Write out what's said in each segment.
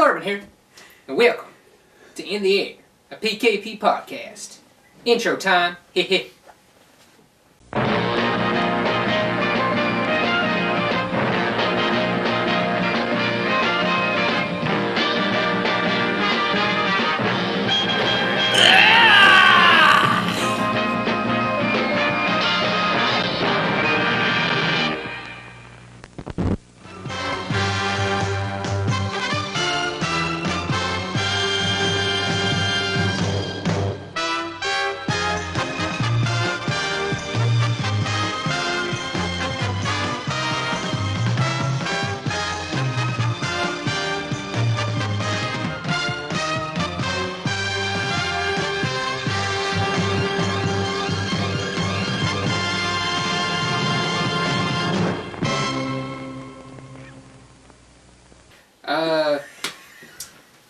Corbin here, and welcome to In the Air, a PKP podcast. Intro time, heh.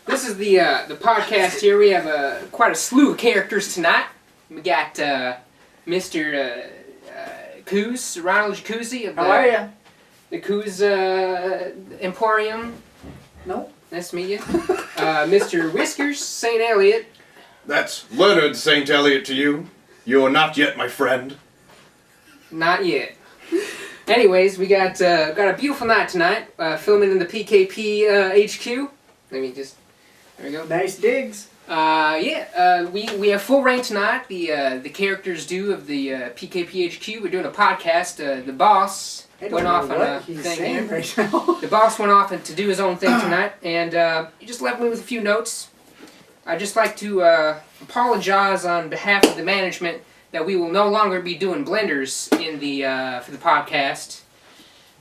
This is the podcast here. We have quite a slew of characters tonight. We got Mr. Coos, Ronald Jacuzzi of How are ya? The Coos Emporium. No. Nice to meet you. Mr. Whiskers, St. Elliot. That's Leonard St. Elliot to you. You're not yet my friend. Not yet. Anyways, we got a beautiful night tonight. Filming in the PKP HQ. Let me just. There we go. Nice digs. We have full reign tonight. The characters do of the PKP HQ. We're doing a podcast. The boss went off on a thing here. Right now. The boss went off to do his own thing tonight, and he just left me with a few notes. I'd just like to apologize on behalf of the management that we will no longer be doing blenders in the for the podcast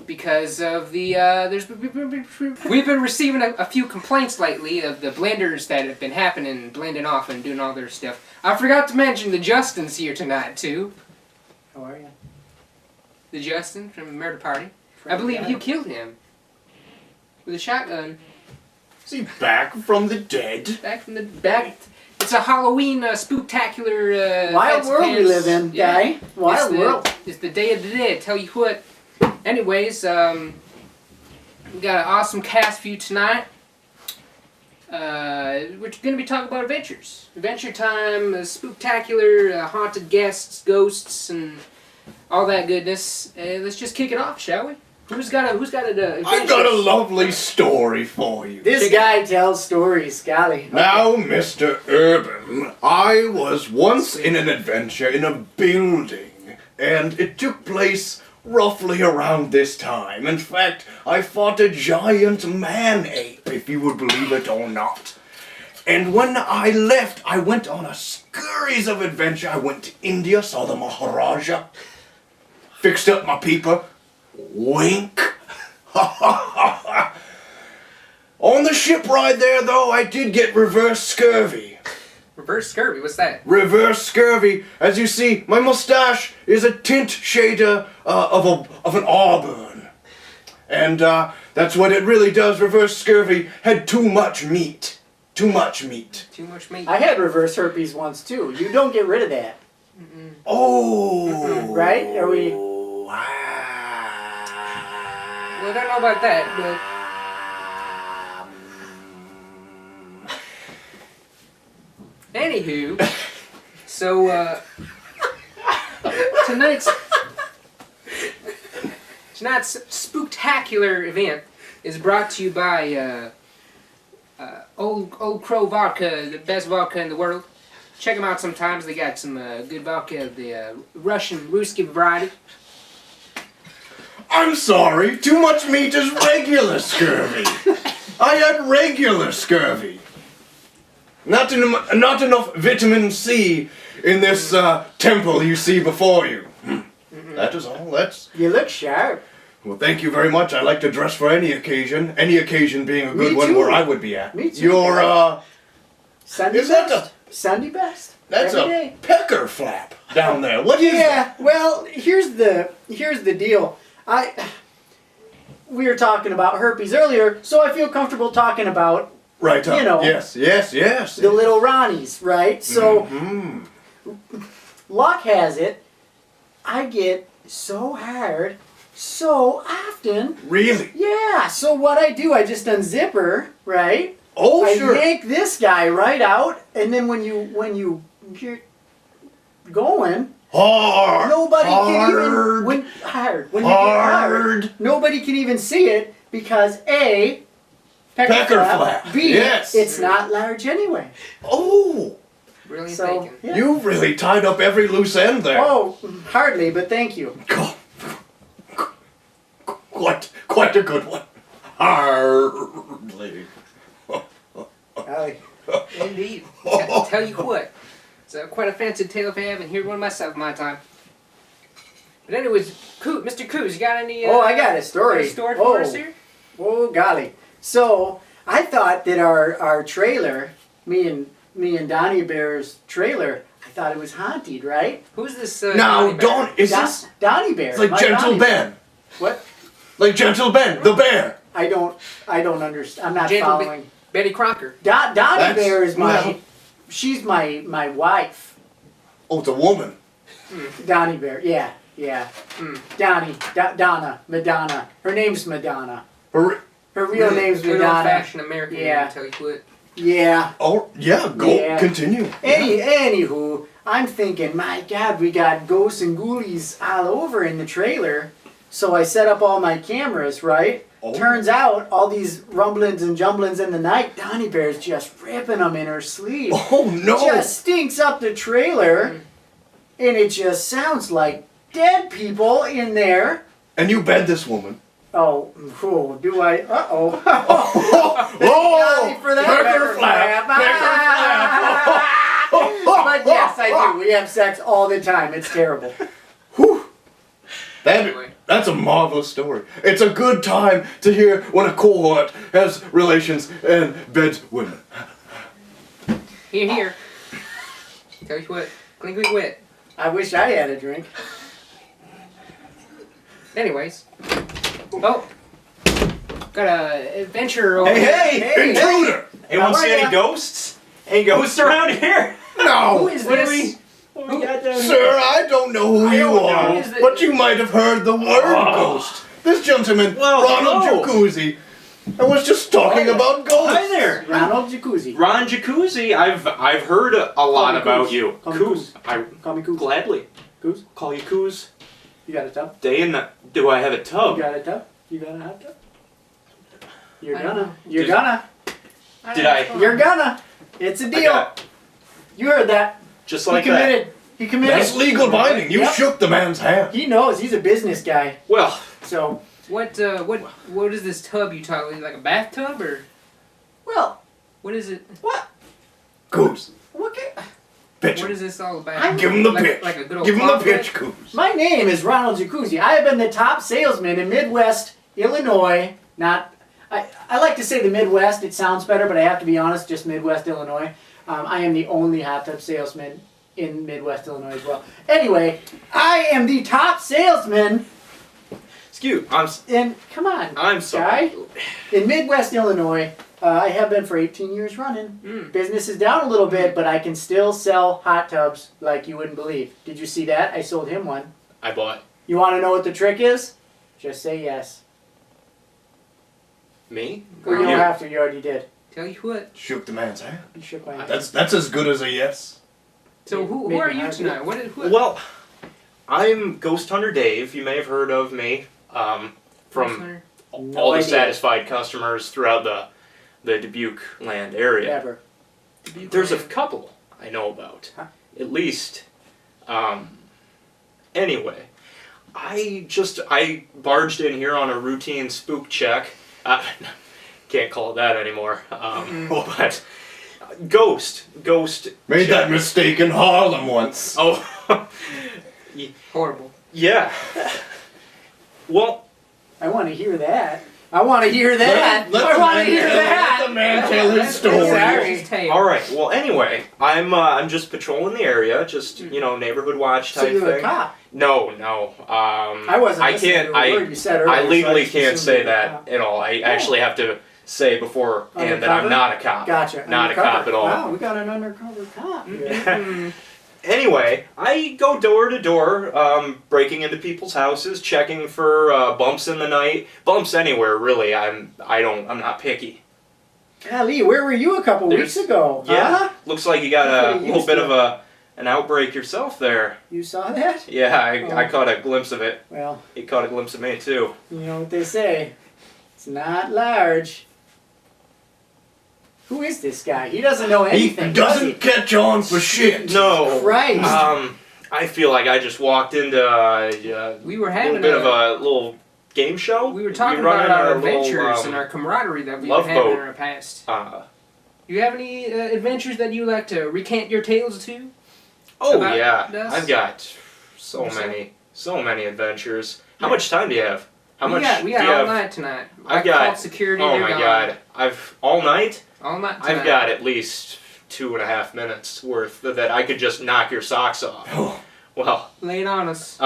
because of the we've been receiving a few complaints lately of the blenders that have been happening, blending off and doing all their stuff. I forgot to mention the Justin's here tonight too. How are you? The Justin from the Murder Party. I believe you killed him with a shotgun. Is he back from the dead? Back. It's a Halloween Spoook-tacular wild world we live in, guy. Wild world. It's the Day of the Dead. Tell you what. Anyways, we got an awesome cast for you tonight. We're going to be talking about adventures. Adventure time, Spoook-tacular, haunted guests, ghosts, and all that goodness. Let's just kick it off, shall we? Who's got an adventure? I've got a lovely story for you. This guy tells stories, golly. Now, Mr. Urban, I was once in an adventure in a building, and it took place roughly around this time. In fact, I fought a giant man-ape, if you would believe it or not. And when I left, I went on a scurries of adventure. I went to India, saw the Maharaja, fixed up my peeper. Wink. On the ship ride there, though, I did get reverse scurvy. Reverse scurvy? What's that? Reverse scurvy. As you see, my mustache is a tint shader of an auburn. And that's what it really does. Reverse scurvy had too much meat. Too much meat. Too much meat. I had reverse herpes once, too. You don't get rid of that. Mm-mm. Oh. Mm-mm. Right? Are we... Well, I don't know about that, but... Anywho, so, tonight's Spoook-tacular event is brought to you by, Old Crow Vodka, the best vodka in the world. Check them out sometimes. They got some good vodka of the Russian Ruski variety. I'm sorry, too much meat is regular scurvy. I had regular scurvy. Not enough vitamin C in this temple you see before you. That is all. You look sharp. Well, thank you very much. I like to dress for any occasion being a good one where I would be at. Me too. Your, Sunday is best. that Sunday best. that's Every a day. pecker flap down there. What is that? Yeah, well, here's the deal. We were talking about herpes earlier, so I feel comfortable talking about, Right, you know, yes. the little Ronnies, right? So, luck has it, I get so hard so often. Really? Yeah, so what I do, I just unzip her, right? Oh, I sure. yank this guy right out, and then when you get going, Hard. nobody can even Hard. when you get hard, nobody can even see it because A, Pecker flap. B, Yes. it's not large anyway. Oh, Brilliant So thinking. yeah. you really tied up every loose end there. Oh, hardly, but thank you. Quite a good one. Hardly. Indeed. Tell you what, it's quite a fancy tale if I haven't heard one myself in my time. But anyways, Mr. Coos, you got any? Oh, I got a story. Got a story for us here? Oh golly! So I thought that our trailer, me and Donnie Bear's trailer, I thought it was haunted, right? Who's this? Now, Donnie Bear? don't. Is this Donnie Bear? it's like my Gentle Donnie Bear. Ben? What? Like Gentle Ben, the bear. I don't understand. I'm not Gentle following. Betty Crocker. Donnie That's- Bear is well- she's my wife. Oh, it's a woman. Donnie Bear, yeah. Donnie, Donna, Madonna. Her name's Madonna. Her real name's Good Madonna. old-fashioned American Yeah. name, tell you what. Yeah. Oh, yeah. Go. Yeah. Continue. Anywho, I'm thinking, my God, we got ghosts and ghoulies all over in the trailer. So I set up all my cameras, right? Oh. Turns out, all these rumblings and jumblings in the night, Donnie Bear's just ripping them in her sleeve. Oh no. Just stinks up the trailer, and it just sounds like dead people in there. And you bed this woman. Oh, do I? Uh-oh. Oh, For that pecker flap. But yes, I do. We have sex all the time. It's terrible. Whew. Anyway. That's a marvelous story. It's a good time to hear when a cohort has relations and beds women. Here. Tell you what, clink wit. I wish I had a drink. Anyways. Oh. Got a adventure over Hey, intruder! Anyone How see are any ya? ghosts? Any ghosts around here? No! Who is What do this? What we got down here? Sir, I don't know who you don't know. are, Who is it? but you might have heard the word ghost. This gentleman, Well, Ronald hello. Jacuzzi, I was just talking about ghosts. Hi there, Ronald Jacuzzi. Ron Jacuzzi. I've heard a lot me about Coos. you. Call me Coos. Coos. I Call me Coos. gladly Coos? call you Coos. You got a tub? Day and night. Do I have a You tub? got a tub? You got a hot tub? You're I don't gonna. know. You're Does- gonna. Did I- You're gonna. It's a I deal. got You heard that. just He like that. committed. He committed. That's legal binding. You Yep. shook the man's hand. He knows. He's a business guy. Well, So, What is this tub you talking like a bathtub or well, what is it? what? Goose, What? pitch What him. is this all about? Give him the like, pitch. Like a good old Give him the closet? pitch, Goose. My name is Ronald Jacuzzi. I have been the top salesman in Midwest Illinois. I like to say the Midwest. It sounds better, but I have to be honest. Just Midwest Illinois. I am the only hot tub salesman in Midwest Illinois as well. Anyway, I am the top salesman excuse. come on, I'm sorry. guy. In Midwest Illinois. I have been for 18 years running. Business is down a little bit, but I can still sell hot tubs like you wouldn't believe. Did you see that? I sold him one. I bought You want to know what the trick is? Just say yes. me. Or you You. don't have to. You already did. Tell you what. Shook the man's hand. You shook my hand. That's as good as a yes. So who Maybe are you not. tonight? Who? Well, I'm Ghost Hunter Dave. You may have heard of me from No all the idea. satisfied customers throughout the Dubuque land area. Never. There's a couple I know about. Huh. At least. Anyway, I barged in here on a routine spook check. Can't call it that anymore. But ghost Made check. that mistake in Harlem once. Oh. Horrible. Yeah. Well, I want to hear that. I want to hear that. Let I the want to man hear tell- that. Let the man tell his That's story. Sorry. his tale. all right. Well, anyway, I'm just patrolling the area, just neighborhood watch So type you're thing. a cop. No. I wasn't I listening can't. to a word you said earlier, I so legally just can't assumed say you were a that cop. at all. I actually have to say beforehand that I'm Undercover? not a cop. Gotcha. Not Undercover. a cop at all. Wow, we got an undercover cop here. Mm. Anyway, I go door to door, breaking into people's houses, checking for bumps in the night, bumps anywhere really. I'm not picky. Golly, where were you a couple weeks ago? Yeah, Huh? looks like you got That's a what he little used bit to. of an outbreak yourself there. You saw that? Yeah, I Oh. caught a glimpse of it. Well, He caught a glimpse of me too. you know what they say. It's not large. Who is this guy? He doesn't know He anything. does doesn't catch on for shit. No. Christ. I feel like I just walked into a We were little having bit of a little game show. We were talking You run about our a little, adventures and our camaraderie that we've love been having boat. in our past. Uh, You have any adventures that you like to recant your tales to? oh About yeah, us? I've got so many adventures. How much time do you have? How much We do got you all have? night tonight. I've I got- called security. Oh they're my gone. god, I've all night. All night tonight. I've got at least 2.5 minutes worth that I could just knock your socks off. Oh, Well, Lay it on us.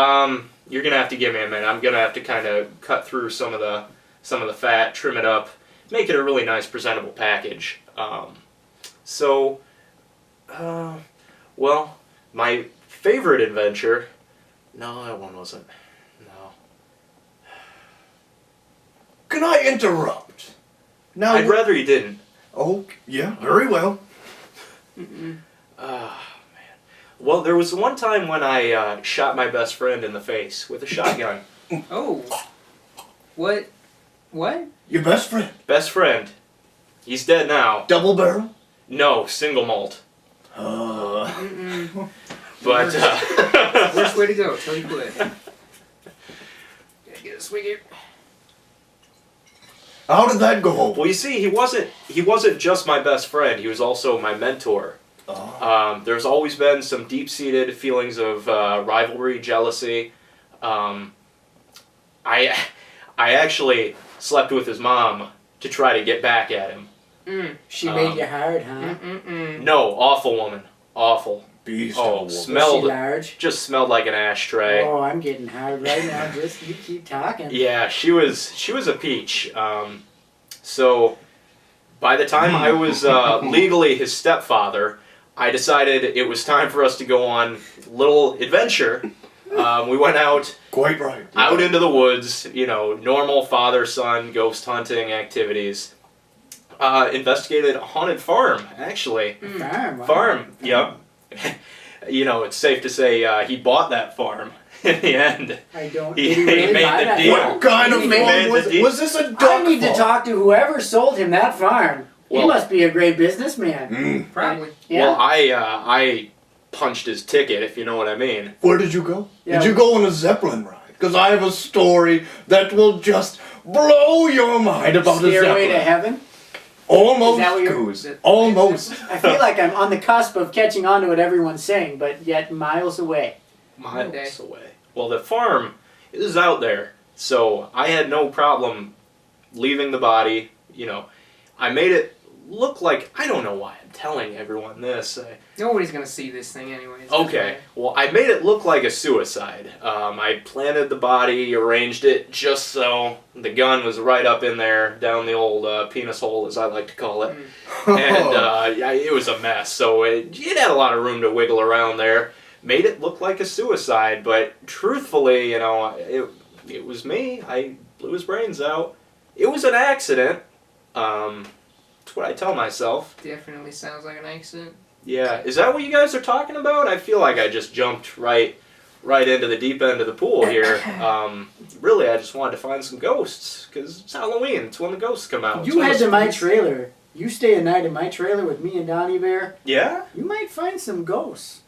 you're gonna have to give me a minute. I'm gonna have to kind of cut through some of the fat, trim it up, make it a really nice, presentable package. Well, my favorite adventure. No, that one wasn't. No. can I interrupt? Now, I'd rather you didn't. Oh, yeah, very well. Man. Well, there was one time when I shot my best friend in the face with a shotgun. Oh. What? What? Your best friend, Best friend. He's dead now. double barrel. No, single malt. Mm-mm. But Worst way to go. Tell you quit. Gotta get a swig here. How did that go over? well, you see, he wasn't just my best friend. He was also my mentor. Oh. There's always been some deep-seated feelings of rivalry, jealousy. I actually slept with his mom to try to get back at him. She made you hard, huh? Mm-mm. No, awful woman, awful. Beast Oh, of a woman. Was she smelled large? just smelled like an ashtray. Oh, I'm getting hard right now. Just you keep talking. Yeah, she was a peach. So by the time I was legally his stepfather, I decided it was time for us to go on a little adventure. We went out Quite right. out into the woods, normal father-son ghost hunting activities. Investigated a haunted farm, actually. Farm. wow. Farm, yep. It's safe to say he bought that farm in the end. I don't. He- Did he he really made buy the that deal. farm? What kind of He farm made was the it? deal. Was this a duck I need to farm? talk to whoever sold him that farm. He Well- must be a great businessman. Mm. Probably. Yeah. Well, I punched his ticket, if you know what I mean. Where did you go? Yeah. Did you go on a Zeppelin ride? Because I have a story that will just blow your mind about a Stairway Zeppelin. to heaven. Almost, Is that what you're- Goose. Almost. I feel like I'm on the cusp of catching on to what everyone's saying, but yet miles away. One day. Miles away. Well, the farm is out there, so I had no problem leaving the body. I made it look like, I don't know why I'm telling everyone this. Nobody's gonna see this thing anyways. Okay, well, I made it look like a suicide. I planted the body, arranged it just so the gun was right up in there, down the old penis hole, as I like to call it. And it was a mess, so it had a lot of room to wiggle around there. Made it look like a suicide, but truthfully, it was me. I blew his brains out. It was an accident. That's what I tell myself. Definitely sounds like an accident. Yeah, is that what you guys are talking about? I feel like I just jumped right into the deep end of the pool here. Really, I just wanted to find some ghosts, because it's Halloween. It's when the ghosts come out. It's You when head the to my spooks- trailer. You stay a night in my trailer with me and Donnie Bear. Yeah? You might find some ghosts.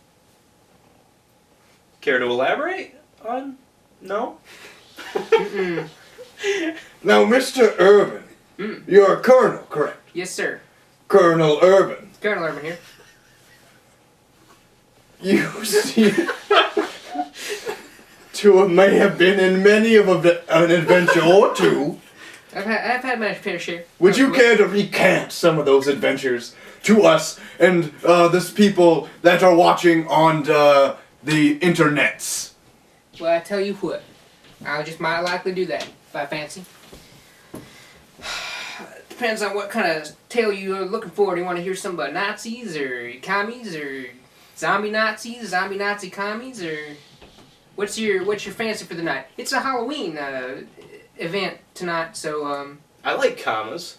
Care to elaborate on? No? Mm-mm. Now, Mr. Urban, Mm. you're a colonel, correct? Yes, sir. Colonel Urban. Colonel Urban here. You see, to may have been in many of an adventure or two. I've had my fair share. Would you care to recant some of those adventures to us and this people that are watching on the internets? Well, I tell you what, I just might likely do that if I fancy. Depends on what kind of tale you're looking for. Do you want to hear some about Nazis or commies or zombie Nazis, zombie Nazi commies, or what's your fancy for the night? It's a Halloween event tonight, so I like commas.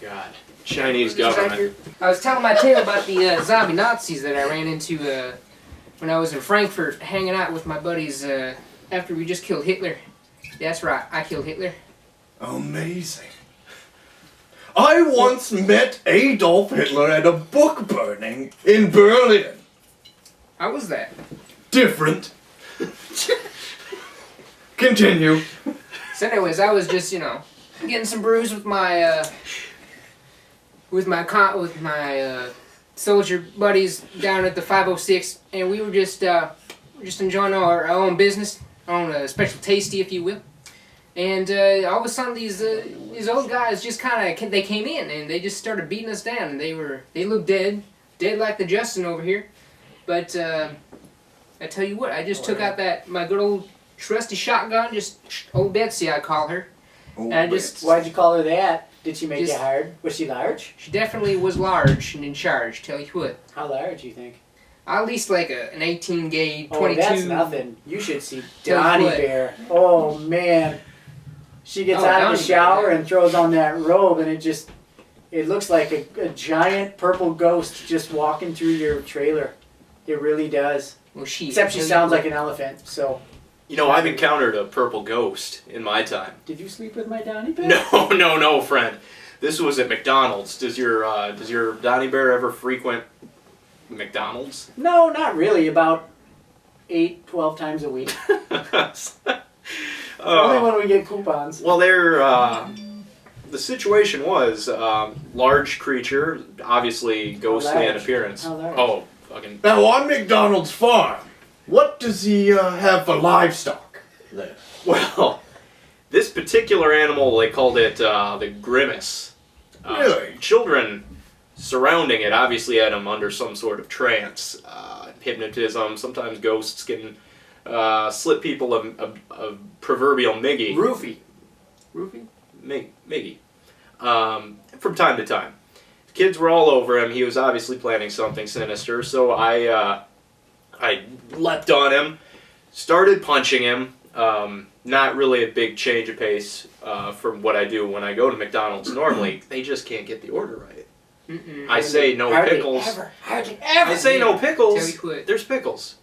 God. Chinese government. I was telling my tale about the zombie Nazis that I ran into when I was in Frankfurt hanging out with my buddies after we just killed Hitler. That's right, I killed Hitler. Amazing. I once met Adolf Hitler at a book burning in Berlin. How was that? Different. Continue. So anyways, I was just, getting some brews with my soldier buddies down at the 506, and we were just enjoying our own business, our own special tasty, if you will. And all of a sudden, these old guys just they came in and they just started beating us down. And they looked dead like the Justin over here. But I tell you what, I just took out my good old trusty shotgun, just old Betsy, I call her. And Why'd you call her that? Did she make you hard? Was she large? She definitely was large and in charge. Tell you what. How large, you think? At least like an 18 gauge, 22. Oh, that's nothing. You should see Donnie Bear. Oh man. She gets out of the shower and throws on that robe, and it looks like a giant purple ghost just walking through your trailer. It really does. Well, except she sounds like an elephant, so. I've encountered a purple ghost in my time. Did you sleep with my Donnie Bear? No, friend. This was at McDonald's. Does your Donnie Bear ever frequent McDonald's? No, not really. About 8-12 times a week. Only when we get coupons. Well, the situation was large creature, obviously ghostly in appearance. How large? Oh, fucking. Now, on McDonald's farm, what does he have for livestock there? Well, this particular animal, they called it the Grimace. Really? Children surrounding it obviously had him under some sort of trance, hypnotism. Sometimes ghosts can slip people a proverbial miggy. Roofie. Miggy. From time to time. The kids were all over him. He was obviously planning something sinister, so I leapt on him, started punching him. Not really a big change of pace from what I do when I go to McDonald's normally. They just can't get the order right. I say no pickles. Hardly ever. I say no pickles. Tell you what. There's pickles.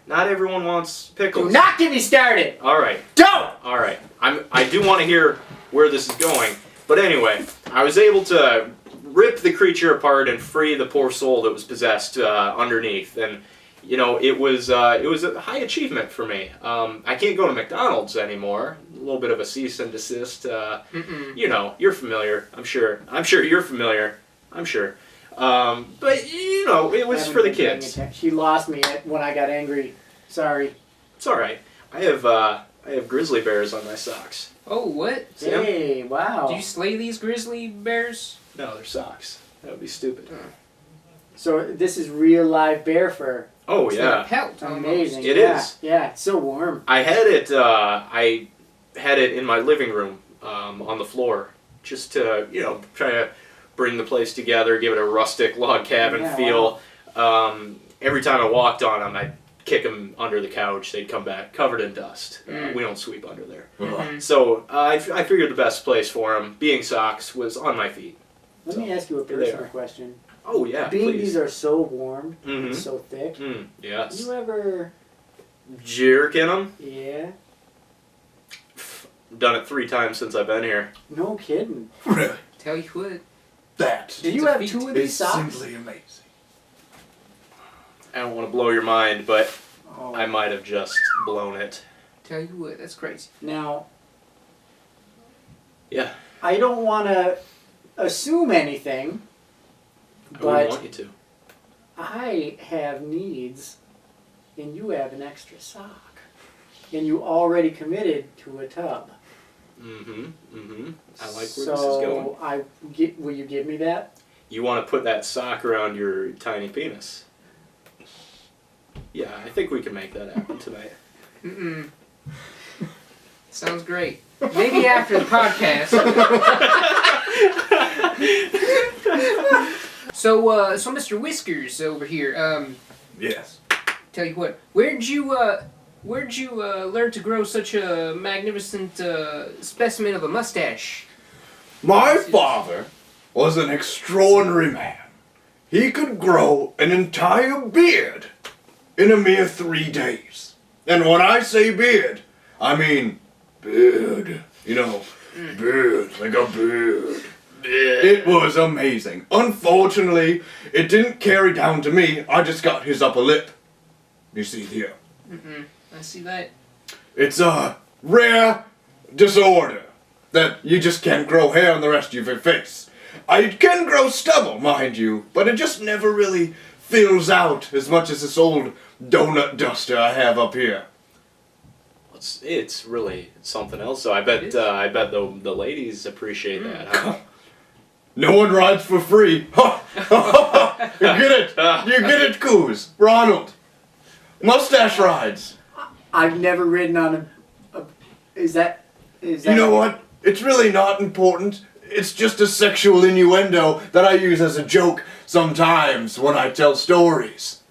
Not everyone wants pickles. Do not get me started. All right. Don't. All right. I do want to hear where this is going. But anyway, I was able to rip the creature apart and free the poor soul that was possessed underneath. And it was a high achievement for me. I can't go to McDonald's anymore. A little bit of a cease and desist. You're familiar. I'm sure you're familiar. I'm sure. But it was for the kids. She lost me when I got angry. Sorry. It's all right. I have grizzly bears on my socks. Oh, what? Hey, wow. Do you slay these grizzly bears? No, they're socks. That would be stupid. So this is real live bear fur. Oh It's yeah. like a pelt. almost. Amazing. It yeah. is. Yeah, it's so warm. I had it. I had it in my living room on the floor, just to try to bring the place together, give it a rustic log cabin feel. Wow. Every time I walked on them, I'd kick them under the couch. They'd come back covered in dust. We don't sweep under there. So I figured the best place for them, being socks, was on my feet. Let me ask you a personal question. Oh yeah, Being please. these are so warm and so thick. Yes. You ever? Jerk in them? Yeah. Done it 3 times since I've been here. No kidding. Really? Tell you what. That Do you a have feat. 2 of these is socks? simply amazing. I don't want to blow your mind, but Oh. I might have just blown it. Tell you what. That's crazy. Now. Yeah. I don't want to assume anything, I wouldn't but want you to. I have needs, and you have an extra sock, and you already committed to a tub. I like where this is going. So will you give me that? You want to put that sock around your tiny penis. Yeah, I think we can make that happen tonight. Sounds great. Maybe after the podcast. So Mr. Whiskers over here. Yes. Tell you what. Where'd you learn to grow such a magnificent specimen of a mustache? My father was an extraordinary man. He could grow an entire beard in a mere 3 days. And when I say beard, I mean beard. You know, beard, like a beard. It was amazing. Unfortunately, it didn't carry down to me. I just got his upper lip. You see here. I see that. It's a rare disorder that you just can't grow hair on the rest of your face. I can grow stubble, mind you, but it just never really fills out as much as this old donut duster I have up here. It's really something else. So I bet the ladies appreciate that. Huh? No one rides for free. You get it? You get it, Coos. Ronald. Mustache rides. I've never ridden on a is that You know what? It's really not important. It's just a sexual innuendo that I use as a joke sometimes when I tell stories.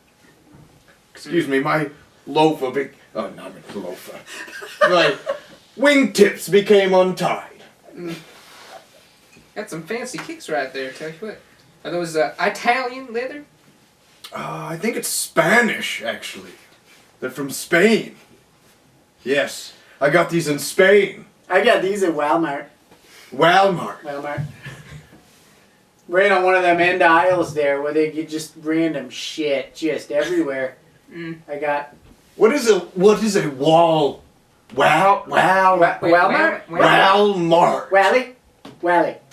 Excuse me, my loafer oh, not a loafer. My wingtips became untied. Got some fancy kicks right there, tell you what. Are those Italian leather? I think it's Spanish, actually. They're from Spain. Yes, I got these in Spain. I got these at Walmart. Walmart. Right on one of them end aisles there where they get just random shit just everywhere. I got What is a wall? Walmart?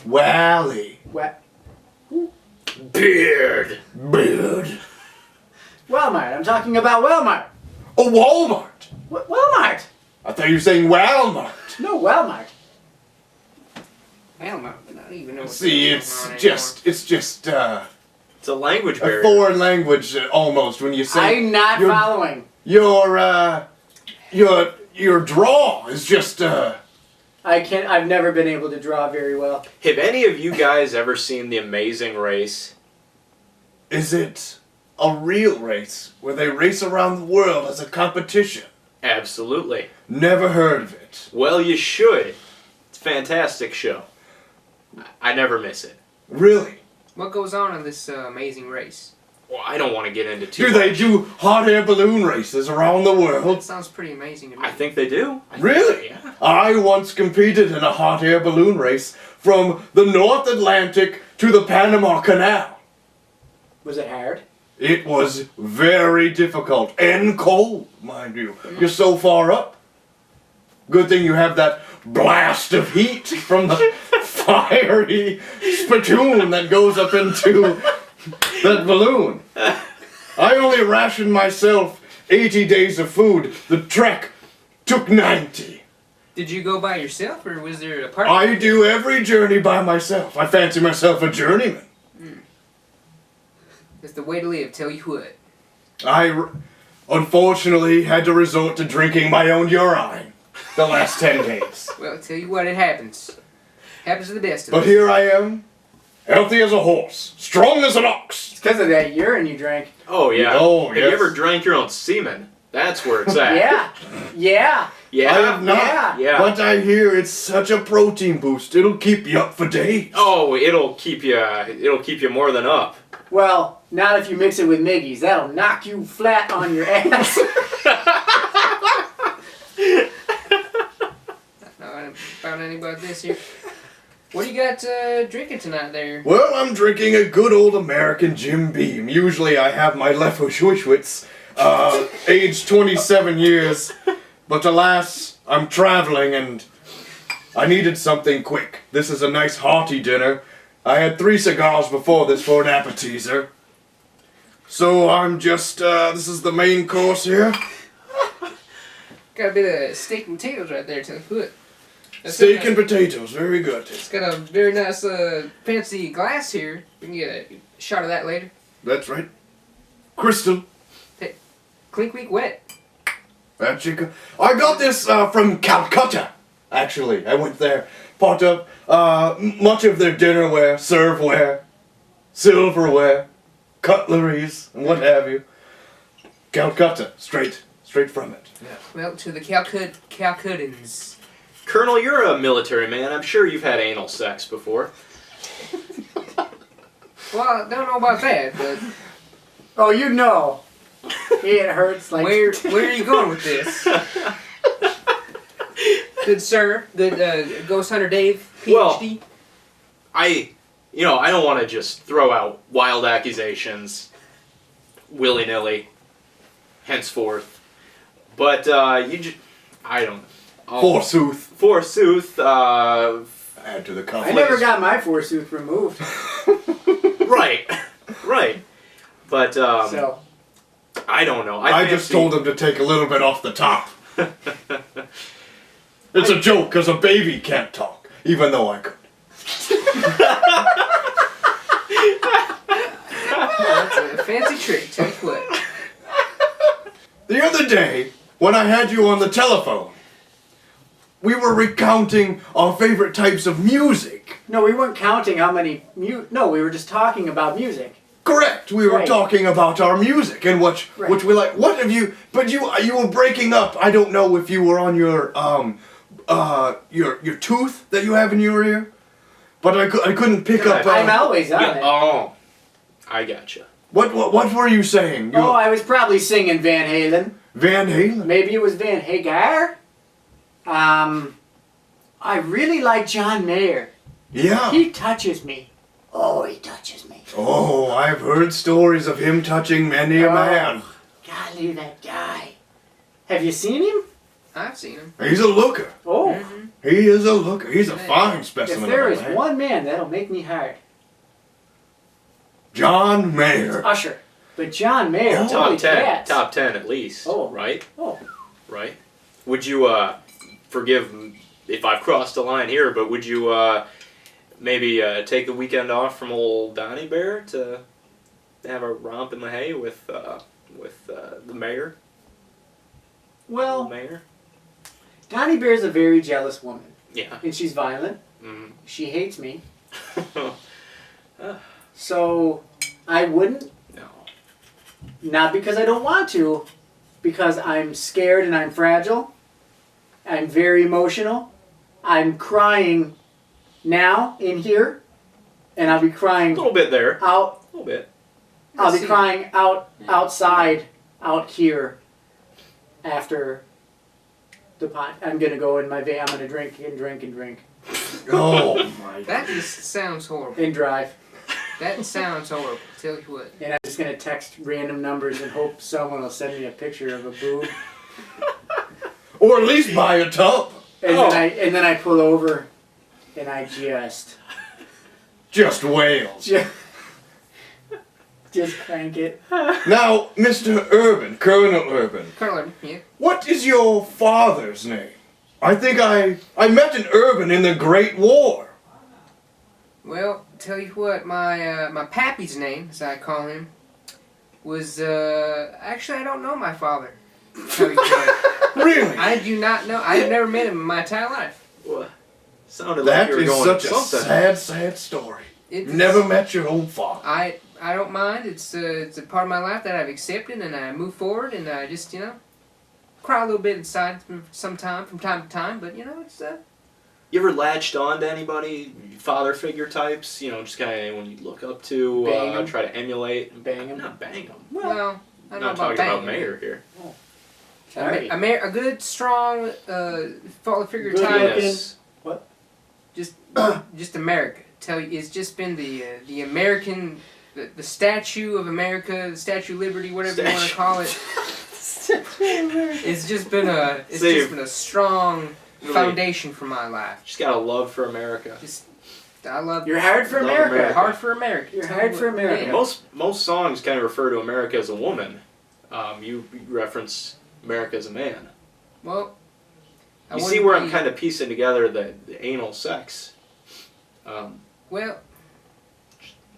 Wally. Beard. Walmart. I'm talking about Walmart. Oh, Walmart. Walmart. I thought you were saying Walmart. No, Walmart. I don't even know. See, it's just It's a language a barrier. foreign language almost when you say. I'm not your- following. Your draw is just I've never been able to draw very well. Have any of you guys ever seen The Amazing Race? Is it a real race where they race around the world as a competition? Absolutely. Never heard of it. Well, you should. It's a fantastic show. I never miss it. Really? What goes on in this amazing race? Well, I don't want to get into too Do much. they do hot air balloon races around the That world? sounds pretty amazing to me. I think they do. Really? Yeah. I once competed in a hot air balloon race from the North Atlantic to the Panama Canal. Was it hard? It was very difficult and cold, mind you. You're so far up. Good thing you have that blast of heat from the fiery spittoon that goes up into that balloon. I only rationed myself 80 days of food. The trek took 90. Did you go by yourself, or was there a partner? I do every journey by myself. I fancy myself a journeyman. It's the way to live, tell you what. Unfortunately had to resort to drinking my own urine the last 10 days. Well, tell you what, it happens. Happens to the best of But us. here I am, healthy as a horse, strong as an ox. It's because of that urine you drank. Oh, yeah. Oh, Have yes. you ever drank your own semen? That's where it's at. Yeah. Yeah. I have not, Yeah. but I hear it's such a protein boost. It'll keep you up for days. Oh, it'll keep you more than up. Well, not if you mix it with Miggy's. That'll knock you flat on your ass. No, I haven't found anything about this here. What do you got drinking tonight there? Well, I'm drinking a good old American Jim Beam. Usually I have my Leffershwitz, aged 27 years. But alas, I'm traveling and I needed something quick. This is a nice hearty dinner. I had 3 cigars before this for an appetizer. So I'm just, this is the main course here. Got a bit of steak and potatoes right there, tell you what. Steak and potatoes, very good. It's got a very nice fancy glass here. We can get a shot of that later. That's right. Crystal. Clink, weak, wet. That chicken. I got this from Calcutta, actually. I went there, bought up much of their dinnerware, serveware, silverware, cutleries, and what have you. Calcutta, straight from it. Yeah. Well, to the Calcuttans. Colonel, you're a military man. I'm sure you've had anal sex before. Well, I don't know about that, but Oh, you know. It hurts like... where are you going with this? Good sir, good Ghost Hunter Dave, PhD. Well, I don't want to just throw out wild accusations willy-nilly, henceforth. But I don't know. Forsooth, Add to the I conflict. never got my forsooth removed. right. But, So, I don't know. I just told him to take a little bit off the top. It's a joke, because a baby can't talk, even though I could. That's a fancy trick, tell you what. The other day, when I had you on the telephone, we were recounting our favorite types of music. no, we weren't counting how many... No, we were just talking about music. Correct. We were Right. talking about our music and which Right. we like. What have you? But you were breaking up. I don't know if you were on your tooth that you have in your ear, but I couldn't pick up. I'm always on it. Oh, I gotcha. What were you saying? Oh, I was probably singing Van Halen. Van Halen. Maybe it was Van Hagar. I really like John Mayer. Yeah. He touches me. Oh, he touches me. Oh, I've heard stories of him touching many a Oh. man. Golly, that guy. Have you seen him? I've seen him. He's a looker. Oh, He is a looker. He's a fine if specimen. there of is a man. one man that'll make me hard, John Mayer. Usher. But John Mayer, Oh. holy Top 10. cats. Top 10 at least. Oh. Right? Oh, Right? Would you, forgive if I've crossed the line here, but would you, maybe take the weekend off from old Donnie Bear to have a romp in the hay with the mayor? well, Mayor? Donnie Bear's a very jealous woman. Yeah. And she's violent. Mm. She hates me. So, I wouldn't. No. Not because I don't want to, because I'm scared and I'm fragile. I'm very emotional. I'm crying now in here, and I'll be A crying little bit there. out. A little bit. I'll be See. crying outside, out here, after the pot. I'm gonna go in my van. I'm gonna drink and drink and drink Oh my. That just sounds horrible. and drive. That sounds horrible, tell you what. And I'm just gonna text random numbers and hope someone will send me a picture of a boob. Or at least buy a tub. And Oh. then I pull over, and I Just whales. just crank it. Now, Mr. Urban, Colonel Urban, Colonel, yeah. what is your father's name? I think I met an Urban in the Great War. Well, tell you what, my pappy's name, as I call him, was actually I don't know my father. Tell you what, Really? I do not know. I've never met him in my entire life. What? Sounded like That you were is going such a something. sad, sad story. It's, Never met your own father. I don't mind. It's a part of my life that I've accepted, and I move forward, and I just cry a little bit inside from time to time. But it's You ever latched on to anybody, father figure types? Just kind of anyone you look up to, Bang 'em. try to emulate? Bang 'em. Not bang them. well, I don't know Not about talking banging. about mayor here. Sorry. A good, strong father figure Good type. looking. Yes. Just America. Tell you, it's just been the American, the statue of America, the Statue of Liberty, whatever you want to Statue. call it. It's just been a strong Really. foundation for my life. Just got a love for America. I love. You're hard for Love America. America. hard for America. You're Tell hard you for what, America. yeah. Most songs kind of refer to America as a woman. You reference America as a man. Well, I You see wouldn't where I'm be- kind of piecing together the anal sex. Well,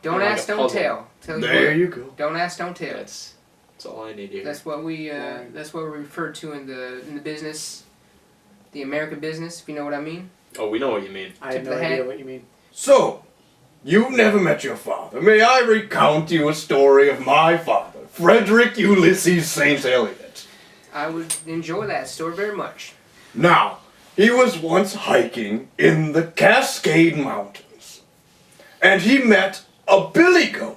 don't Kinda like ask, a don't puzzle. tell. Tell you There what. you go. Don't ask, don't tell. That's all I need to hear. That's what we refer to in the business, the American business, if you know what I mean. Oh, we know what you mean. I have no Tip the idea hat. what you mean. So, you've never met your father. May I recount you a story of my father, Frederick Ulysses St. Eliot? I would enjoy that story very much. Now, he was once hiking in the Cascade Mountains, and he met a billy goat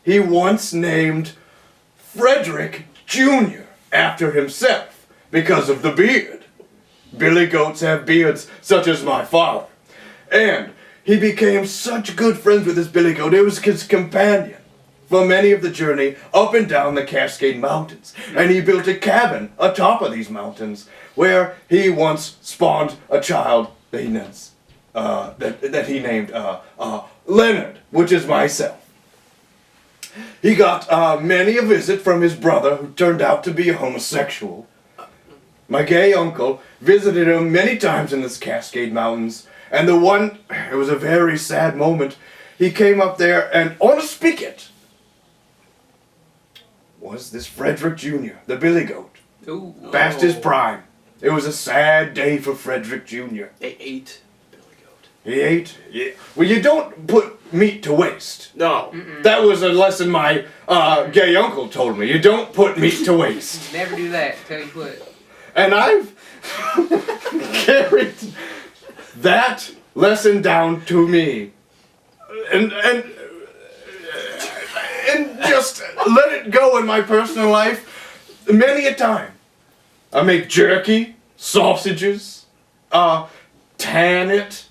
he once named Frederick Jr. after himself because of the beard. Billy goats have beards such as my father. And he became such good friends with this billy goat, it was his companion for many of the journey up and down the Cascade Mountains. And he built a cabin atop of these mountains where he once spawned a child that he named Leonard, which is myself. He got many a visit from his brother, who turned out to be a homosexual. My gay uncle visited him many times in this Cascade Mountains, and it was a very sad moment. He came up there, and on a spigot was this Frederick Jr., the billy goat. Ooh. Past his prime. It was a sad day for Frederick Jr. They ate billy goat. He ate? Yeah. Well, you don't put meat to waste. No. That was a lesson my gay uncle told me. You don't put meat to waste. Never do that, tell you what. And I've carried that lesson down to me. And just let it go in my personal life many a time. I make jerky, sausages, tan it.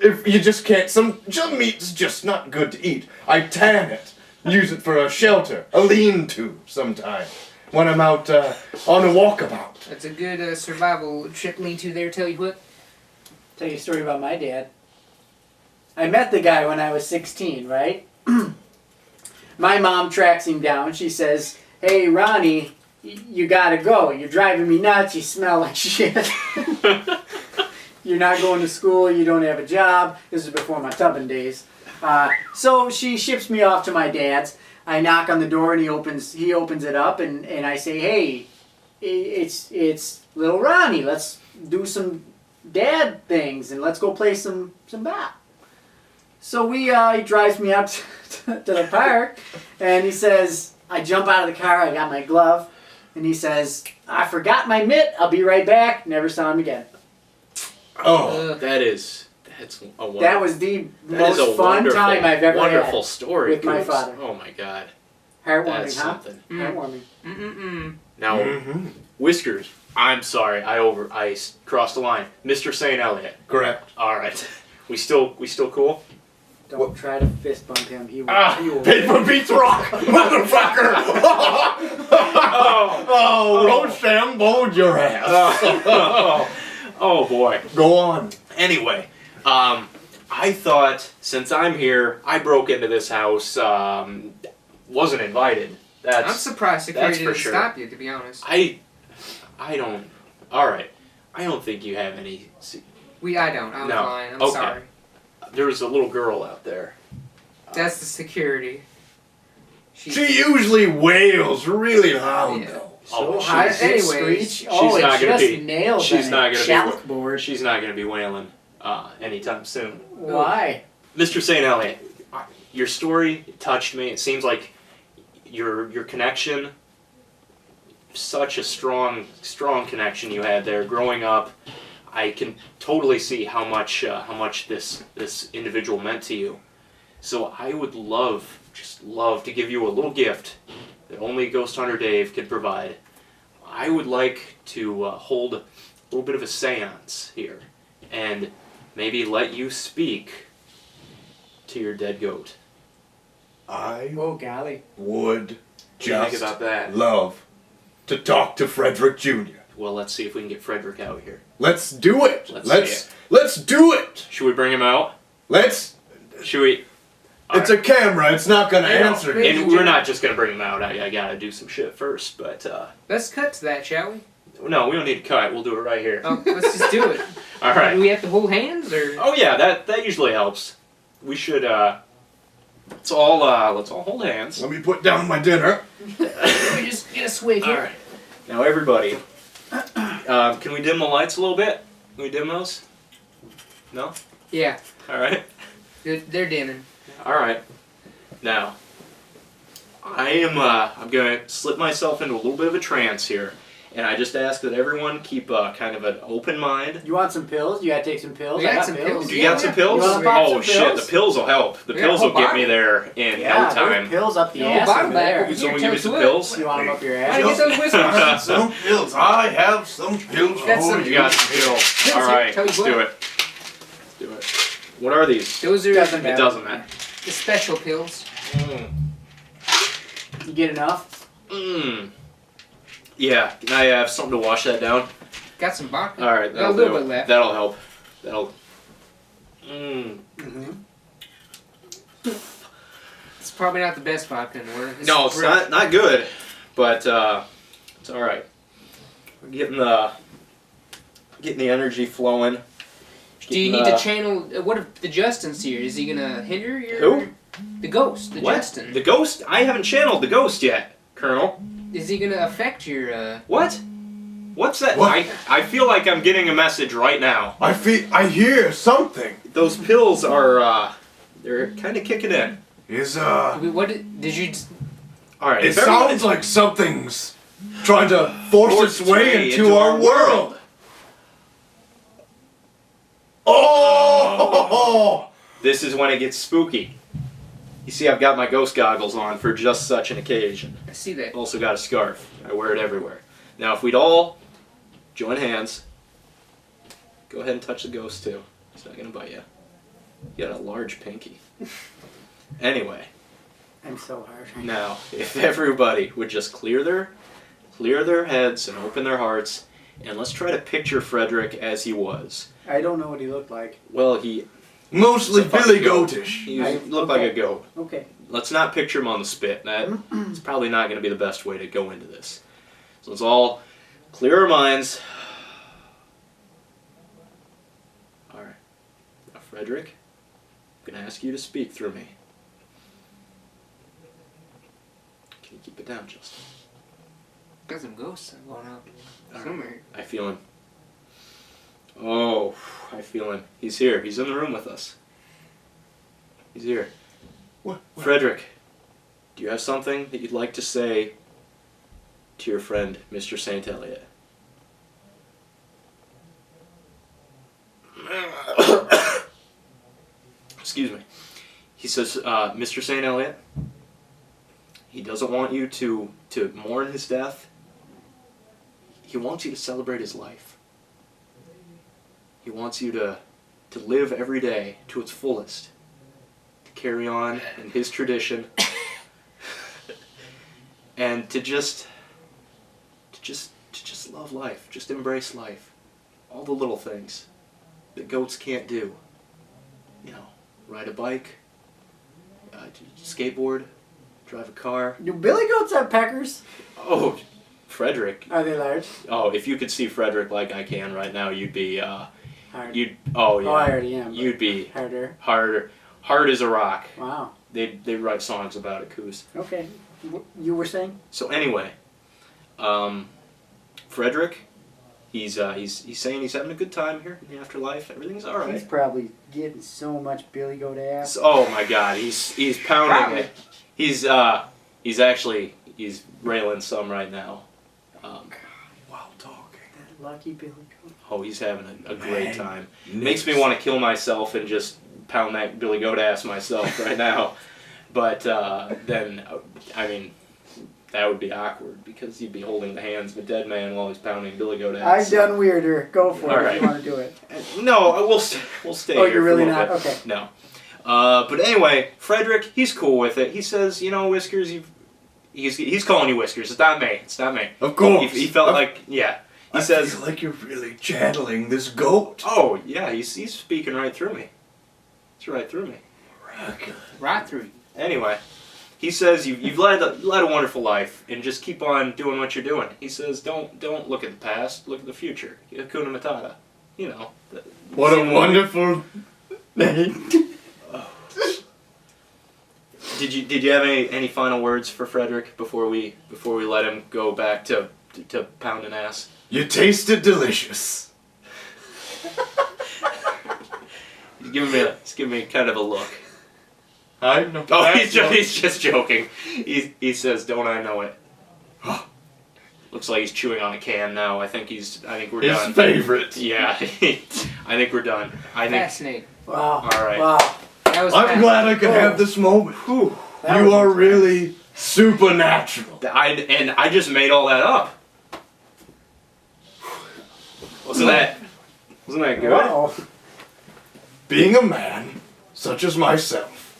If you just can't, some meat's just not good to eat. I tan it, use it for a shelter, a lean-to sometime when I'm out on a walkabout. That's a good survival trip lean-to there, tell you what. Tell you a story about my dad. I met the guy when I was 16, right? My mom tracks him down. She says, "Hey, Ronnie, you gotta go. You're driving me nuts. You smell like shit. You're not going to school. You don't have a job." This is before my tubbing days. So she ships me off to my dad's. I knock on the door and he opens it up and I say, "Hey, it's little Ronnie. Let's do some dad things and let's go play some bat." So he drives me up to the park and he says, I jump out of the car, I got my glove, and he says, "I forgot my mitt, I'll be right back." Never saw him again. Oh, That's a wonderful. That was the That is most a fun wonderful, time I've ever wonderful had story with my Coops. father. Oh my God, Heartwarming, that's huh? something. Heartwarming. Now, Whiskers. I'm sorry, I crossed the line. Mr. St. Elliot. correct. All right, we still cool? Don't try to fist bump him. He will. Paper beats rock, motherfucker! Oh, Rochambeau your ass. Oh boy. Go on. Anyway, I thought since I'm here, I broke into this house. Wasn't invited. I'm surprised security that's for didn't sure. stop you, to be honest. I don't. All right. I don't think you have any. I don't. I'm No. fine. I'm Okay. sorry. There was a little girl out there. That's the security. She usually wails really loud, Yeah. though. Oh, high she's, anyways, screech. Oh, she's it not gonna just be- nails she's that not gonna be- shallow board. she's not going to be wailing anytime soon. Why? Mr. St. Elliot, your story touched me. It seems like your connection, such a strong connection you had there growing up. I can totally see how much this individual meant to you. So I would just love to give you a little gift that only Ghost Hunter Dave could provide. I would like to hold a little bit of a seance here and maybe let you speak to your dead goat. I Oh, golly. would What do you think just about that? love to talk to Frederick Jr. Well, let's see if we can get Frederick out here. Let's do it. Let's see Let's do it. Should we bring him out? Let's. Should we? It's a camera. It's not gonna I know. answer. Hey, And we're not just gonna bring him out. I gotta do some shit first, but Let's cut to that, shall we? no, we don't need to cut. We'll do it right here. Oh, let's just do it. All right. Do we have to hold hands, or? Oh yeah, that usually helps. We should let's all hold hands. Let me put down my dinner. Let me just get a swig All here. right. Now everybody, can we dim the lights a little bit? Can we dim those? No. Yeah, All right. they're dimming. All right. Now, I'm gonna slip myself into a little bit of a trance here, And I just ask that everyone keep kind of an open mind. You want some pills? You gotta take some pills. We I got got some pills. pills. Do you got some pills? You wanna pop Oh some shit, pills? the pills will help. The We got a pills will whole get me bottle. there in Yeah, no there's time. pills up the You want a ass bottle over back? there. Here, Someone tell give me some us what. pills? You want them up your Why ass? don't you get those whiskers? Some pills. I have some pills Got for some- You got some pills. Pills All here, right, tell you let's what. do it. Let's do it. What are these? Those are Doesn't It matter. doesn't matter. the special pills. You get enough? Mmm. Yeah, can I have something to wash that down? Got some vodka. All right, Got a that'll little do. bit left. That'll help. That'll. Mmm. Mm-hmm. It's probably not the best vodka in the world. No, it's not good, but it's all right. We're getting the energy flowing. Do you need to channel? What if the Justin's here? Is he gonna hinder your? Who? The ghost. The What? Justin. The ghost? I haven't channeled the ghost yet, Colonel. Is he gonna affect your? What? What's that? What? I feel like I'm getting a message right now. I hear something. Those pills are they're kind of kicking in. Is What did you? All right. it if everyone- sounds like something's trying to force Force its way its into our world. Oh! This is when it gets spooky. You see, I've got my ghost goggles on for just such an occasion. I see that. Also got a scarf. I wear it everywhere. Now, if we'd all join hands, go ahead and touch the ghost too. He's not gonna bite you. You got a large pinky. Anyway, I'm so hard. now if everybody would just clear their heads and open their hearts, and let's try to picture Frederick as he was. I don't know what he looked like. Well, he Mostly It's a fucking Billy Goatish. looked like a goat. Okay. Let's not picture him on the spit. It's probably not going to be the best way to go into this. So let's all clear our minds. All right. Now, Frederick, I'm going to ask you to speak through me. Can you keep it down, Justin? Got some ghosts going out somewhere. I feel him. Oh, I feel him. He's here. He's in the room with us. He's here. What? Frederick, do you have something that you'd like to say to your friend, Mr. St. Eliot? Excuse me. He says, Mr. St. Eliot, he doesn't want you to mourn his death. He wants you to celebrate his life. He wants you to live every day to its fullest. To carry on in his tradition. And to just love life. Just embrace life. All the little things that goats can't do. You know, ride a bike, skateboard, drive a car. Do billy goats have peckers? Oh, Frederick. Are they large? Oh, if you could see Frederick like I can right now, you'd be, Hard. oh yeah. Oh, I already am. You'd be Harder. hard as a rock. Wow. They write songs about it, Coos. Okay. You were saying? So anyway, Frederick, he's saying he's having a good time here in the afterlife. Everything's all He's right. probably getting so much billy goat ass. Oh my God, he's pounding Probably. it. He's railing some right now. While talking. That lucky billy goat. Oh, he's having a great Man. time. Makes me want to kill myself and just pound that Billy Goat ass myself right now. But then, I mean, that would be awkward because you'd be holding the hands of a dead man while he's pounding Billy Goat ass. I've done weirder. Go for All it right. if you want to do it. No, we'll stay Oh, here you're for really a little not? bit. Okay. No. But anyway, Frederick, he's cool with it. He says, you know, Whiskers, he's calling you Whiskers. It's not me. It's not me. Of course. He felt like, yeah. He I says, feel like you're really channeling this goat. oh, yeah, he's speaking right through me. It's right through me. Miraculous. Right through you. Anyway, he says you've led a wonderful life and just keep on doing what you're doing. He says don't look at the past, look at the future. Hakuna Matata. You know. What a wonderful name. Did you have any final words for Frederick before we let him go back to pounding ass? You tasted delicious. He's giving me kind of a look. I know. Oh, he's just joking. He says, "Don't I know it?" Looks like he's chewing on a can now. I think we're His done. favorite. Yeah, I think we're done. I think. Fascinating. Wow. All right. Wow. That was I'm glad I could Oh. have this moment. Whew. That You was are intense. really supernatural. I just made all that up. Wasn't that good? Wow. Being a man, such as myself,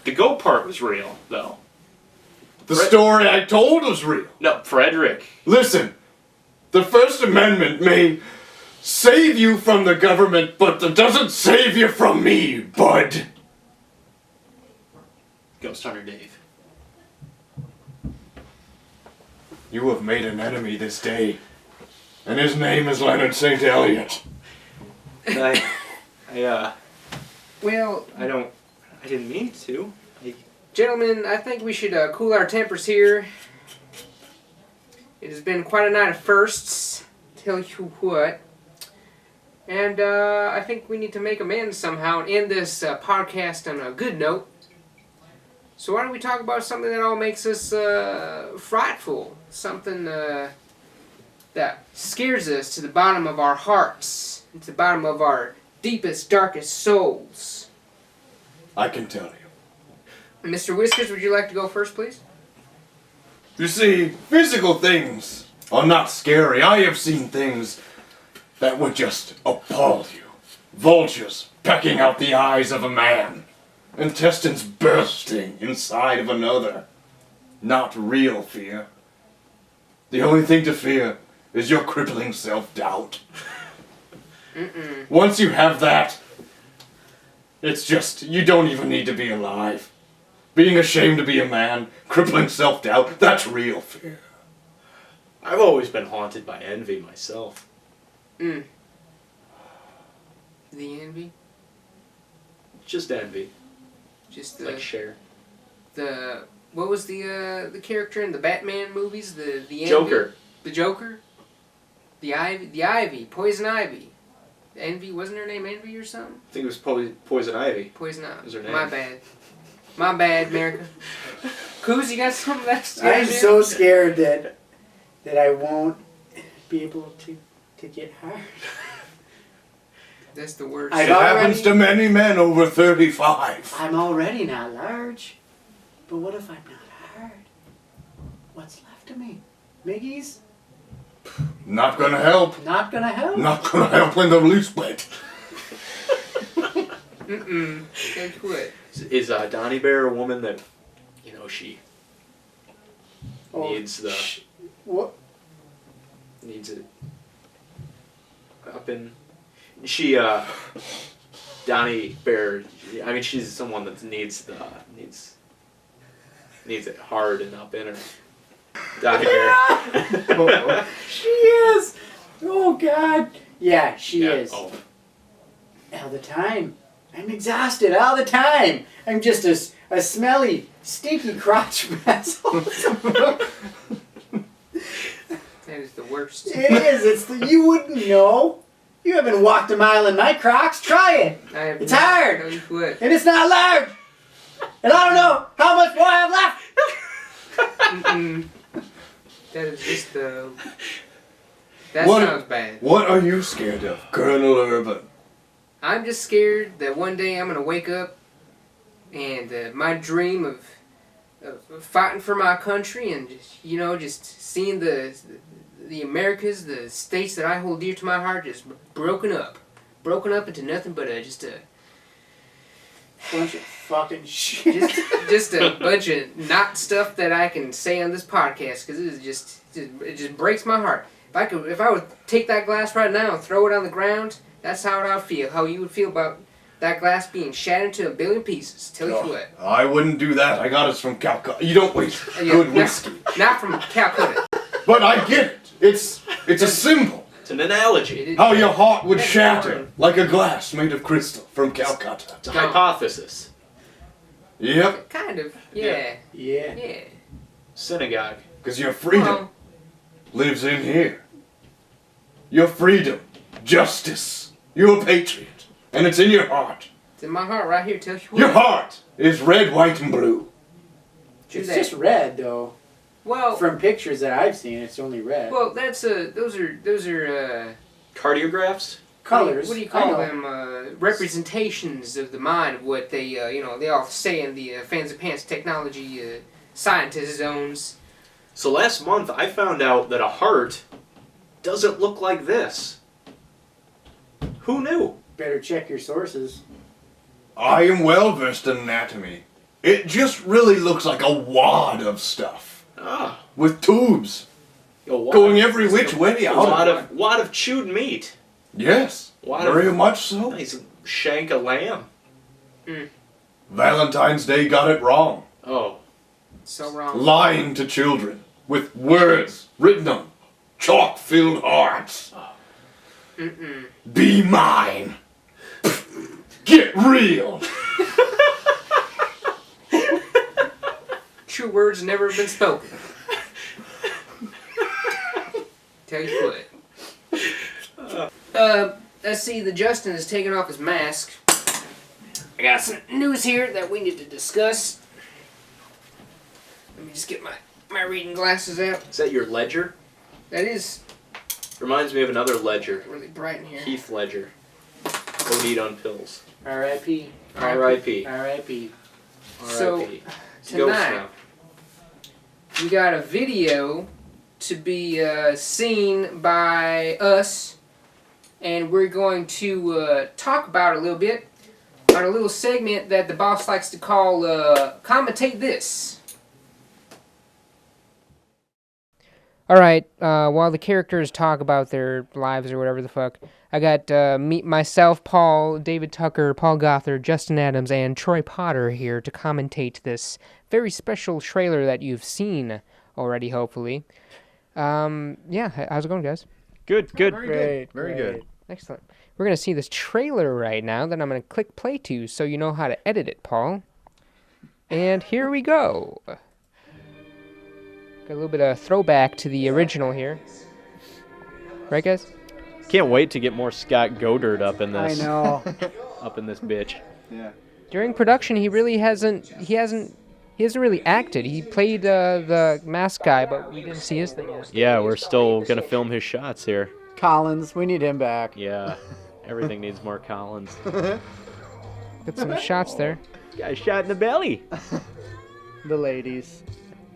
The goat part was real, though. the story I told was real. No, Frederick. Listen, the First Amendment may save you from the government, but it doesn't save you from me, bud. Ghost Hunter Dave. You have made an enemy this day, and his name is Leonard St. Eliot. Well, I didn't mean to. gentlemen, I think we should cool our tempers here. It has been quite a night of firsts, tell you what. And I think we need to make amends somehow and end this podcast on a good note. So why don't we talk about something that all makes us frightful? Something that scares us to the bottom of our hearts, to the bottom of our deepest, darkest souls. I can tell you. Mr. Whiskers, would you like to go first, please? You see, physical things are not scary. I have seen things that would just appall you. Vultures pecking out the eyes of a man. Intestines bursting inside of another. Not real fear. The only thing to fear is your crippling self-doubt. Once you have that, it's just, you don't even need to be alive. Being ashamed to be a man, crippling self-doubt, that's real fear. I've always been haunted by envy myself. The envy? Just envy. Just Like Cher. what was the character in the Batman movies? The envy? Joker. The Joker? The Ivy, Poison Ivy. Envy, wasn't her name Envy or something? I think it was Poison Ivy. Poison Ivy. Was her name. My bad. My bad, America. Coos, you got something that's I'm so scared that I won't be able to get hard. That's the worst. I've It happens already- to many men over 35. I'm already not large. But what if I'm not hard? What's left of me? Miggies? Not gonna help. Not gonna help. Not gonna help in the least bit. Guess what? Is Donnie Bear a woman that, she Oh, needs the What? needs it up in? She Donnie Bear. I mean, she's someone that needs it hard and up in her. Donnie Bear. She is! Oh, God. Yeah, she Yeah, is. Oh. All the time. I'm exhausted all the time. I'm just a smelly, stinky crotch mess all the time. That is the worst. It is. You wouldn't know. You haven't walked a mile in my Crocs. Try it. I have It's not- hard. Tell you what. And it's not large. And I don't know how much more I have left. That is just the. That What- sounds bad. What are you scared of, Colonel Urban? I'm just scared that one day I'm gonna wake up, and my dream of fighting for my country and just seeing the Americas, the states that I hold dear to my heart, just broken up into nothing but just a Bunch of fucking shit. just a bunch of not stuff that I can say on this podcast because it just breaks my heart. If I would take that glass right now and throw it on the ground, that's how I would feel. How you would feel about that glass being shattered into a billion pieces. Tell you what. I wouldn't do that. I got it from Calcutta. You don't waste good whiskey. Not from Calcutta. But I get it. It's a symbol. It's an analogy. It is- How your heart would That's shatter boring. like a glass made of crystal from Calcutta. It's a hypothesis. Yep. Kind of. Yeah. Yeah. Yeah. Synagogue. Because your freedom Well, lives in here. Your freedom, justice. You're a patriot. And it's in your heart. it's in my heart right here. Tell you what. Your heart is red, white, and blue. True It's that. just red, though. Well, From pictures that I've seen, it's only red. well, those are Cardiographs? Colors. What do you I call know. them? Representations of the mind of what they, they all say in the Fancy Pants technology scientist zones. So last month I found out that a heart doesn't look like this. Who knew? Better check your sources. I am well versed in anatomy. It just really looks like a wad of stuff. Ah. With tubes. A wad Going of- every which way A out. wad of chewed meat. Yes. Wad of- Very much so. Nice shank of lamb. Valentine's Day got it wrong. Oh. So wrong. Lying to children with words written on chalk-filled hearts. Mm-mm. Be mine. Get real. True words never been spoken. Tell you what. Let's see. The Justin is taking off his mask. I got some news here that we need to discuss. Let me just get my reading glasses out. Is that your ledger? That is Reminds me of another ledger. really bright in here. Heath Ledger. OD'd on pills. R.I.P. R.I.P. R.I.P. So, R.I.P. It's a ghost tonight- now. We got a video to be seen by us, and we're going to talk about it a little bit on a little segment that the boss likes to call Commentate This. Alright, while the characters talk about their lives or whatever the fuck, I got myself, Paul, David Tucker, Paul Gothard, Justin Adams, and Troy Potter here to commentate this very special trailer that you've seen already, hopefully. Yeah, how's it going, guys? Good, good. Great. Very good. Excellent. We're going to see this trailer right now that I'm going to click play to so you know how to edit it, Paul. And here we go. Got a little bit of throwback to the original here. Right, guys? Can't wait to get more Scott Goddard up in I this. know. Up in this bitch. Yeah. During production, he hasn't really acted. He played the mask guy, but we didn't see his thing yet. Yeah, we're still gonna film his shots here. Collins, we need him back. Yeah, everything needs more Collins. Got some shots there. Got shot in the belly. The ladies.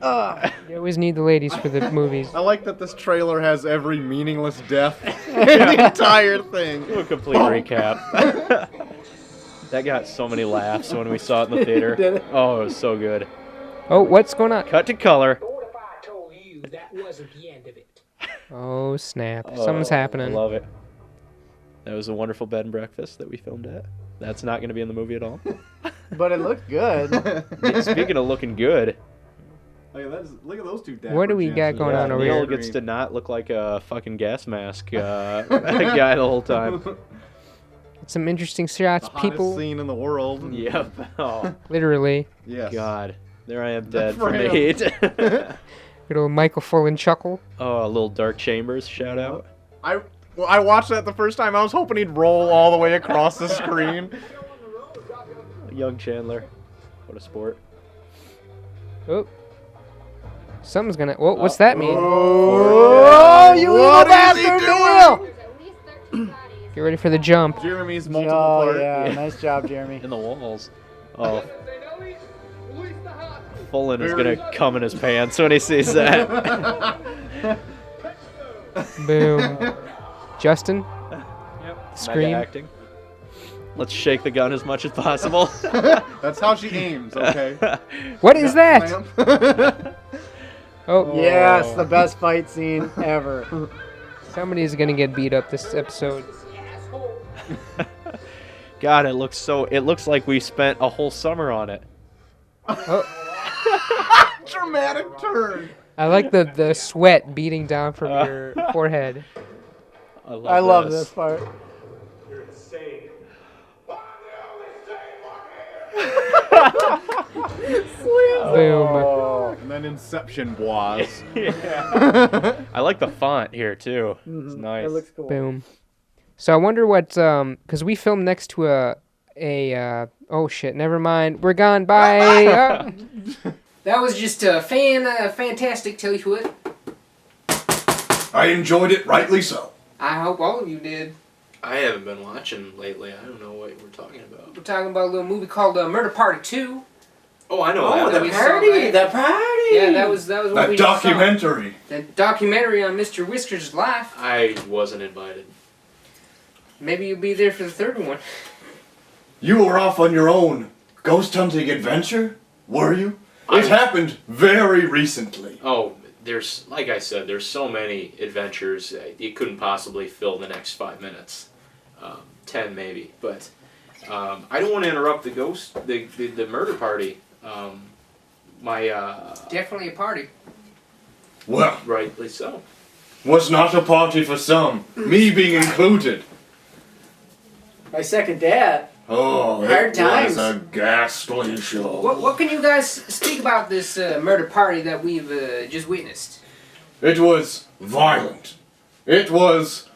You always need the ladies for the movies. I like that this trailer has every meaningless death in the entire thing. Do a complete recap. That got so many laughs when we saw it in the theater. Did it? Oh, it was so good. Oh, what's going on? Cut to color. What if I told you that wasn't the end of it? Oh, snap. Oh, Something's happening. I love it. That was a wonderful bed and breakfast that we filmed at. That's not going to be in the movie at all. But it looked good. Speaking of looking good, Look at those two. What do we got going on over Neil here? gets to not look like a fucking gas mask guy the whole time. Some interesting shots. Hottest People, scene in the world. Yep. Oh, literally. Yes. God. There I am dead For from the him. heat. Good old Michael Fullen chuckle. Oh, a little Dark Chambers shout out. I watched that the first time. I was hoping he'd roll all the way across the screen. Young Chandler. What a sport. Oh. Something's gonna. Whoa, what's that mean? Oh, you What evil is he bastard, doing? Neil! Get ready for the jump. Jeremy's multiple Oh, part. yeah. Nice job, Jeremy. In the walls. Oh. Fullen is gonna cum in his pants when he sees that. Boom. Justin? Mega Scream. acting. Let's shake the gun as much as possible. That's how she aims, okay? What is that? Ma'am? Oh, Yes, the best fight scene ever. somebody's gonna get beat up this episode. God, it looks like we spent a whole summer on it. Dramatic turn. I like the sweat beating down from your forehead. I love this part. Boom. And then Inception was. I like the font here too. It's nice. It looks cool. Boom. So I wonder what, because we filmed next to oh shit, never mind. We're gone. Bye. That was just a fantastic, tell you what. I enjoyed it, rightly so. I hope all of you did. I haven't been watching lately. I don't know what we're talking about. We're talking about a little movie called Murder Party 2. Oh, I know Oh, that. we the saw party! that. The party! Yeah, that was what That we just saw. documentary. That documentary on Mr. Whisker's life. I wasn't invited. Maybe you'll be there for the third one. You were off on your own ghost hunting adventure, were you? It I- happened very recently. Oh, there's, like I said, there's so many adventures. You couldn't possibly fill the next 5 minutes. 10 maybe. But I don't want to interrupt the murder party. Definitely a party. Well, Rightly so. was not a party for some, me being included. I second that. Oh, Hard it times. was a ghastly show. What can you guys speak about this murder party that we've just witnessed? It was violent. It was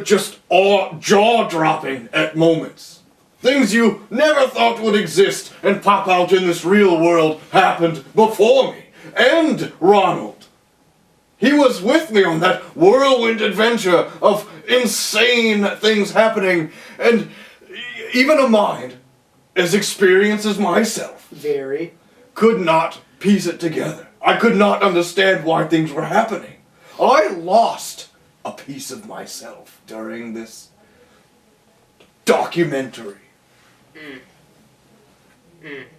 just jaw-dropping at moments. Things you never thought would exist and pop out in this real world happened before me. And Ronald. He was with me on that whirlwind adventure of insane things happening, and even a mind as experienced as myself Very. could not piece it together. I could not understand why things were happening. I lost a piece of myself during this documentary.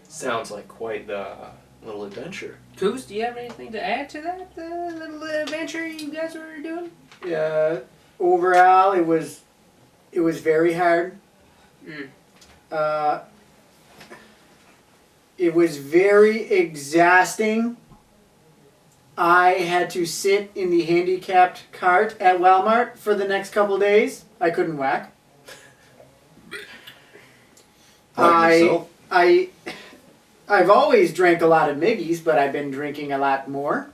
Sounds like quite the little adventure. Coos, do you have anything to add to that little adventure you guys were doing? Overall, it was very hard. It was very exhausting. I had to sit in the handicapped cart at Walmart for the next couple days. I couldn't whack. I've always drank a lot of Miggies, but I've been drinking a lot more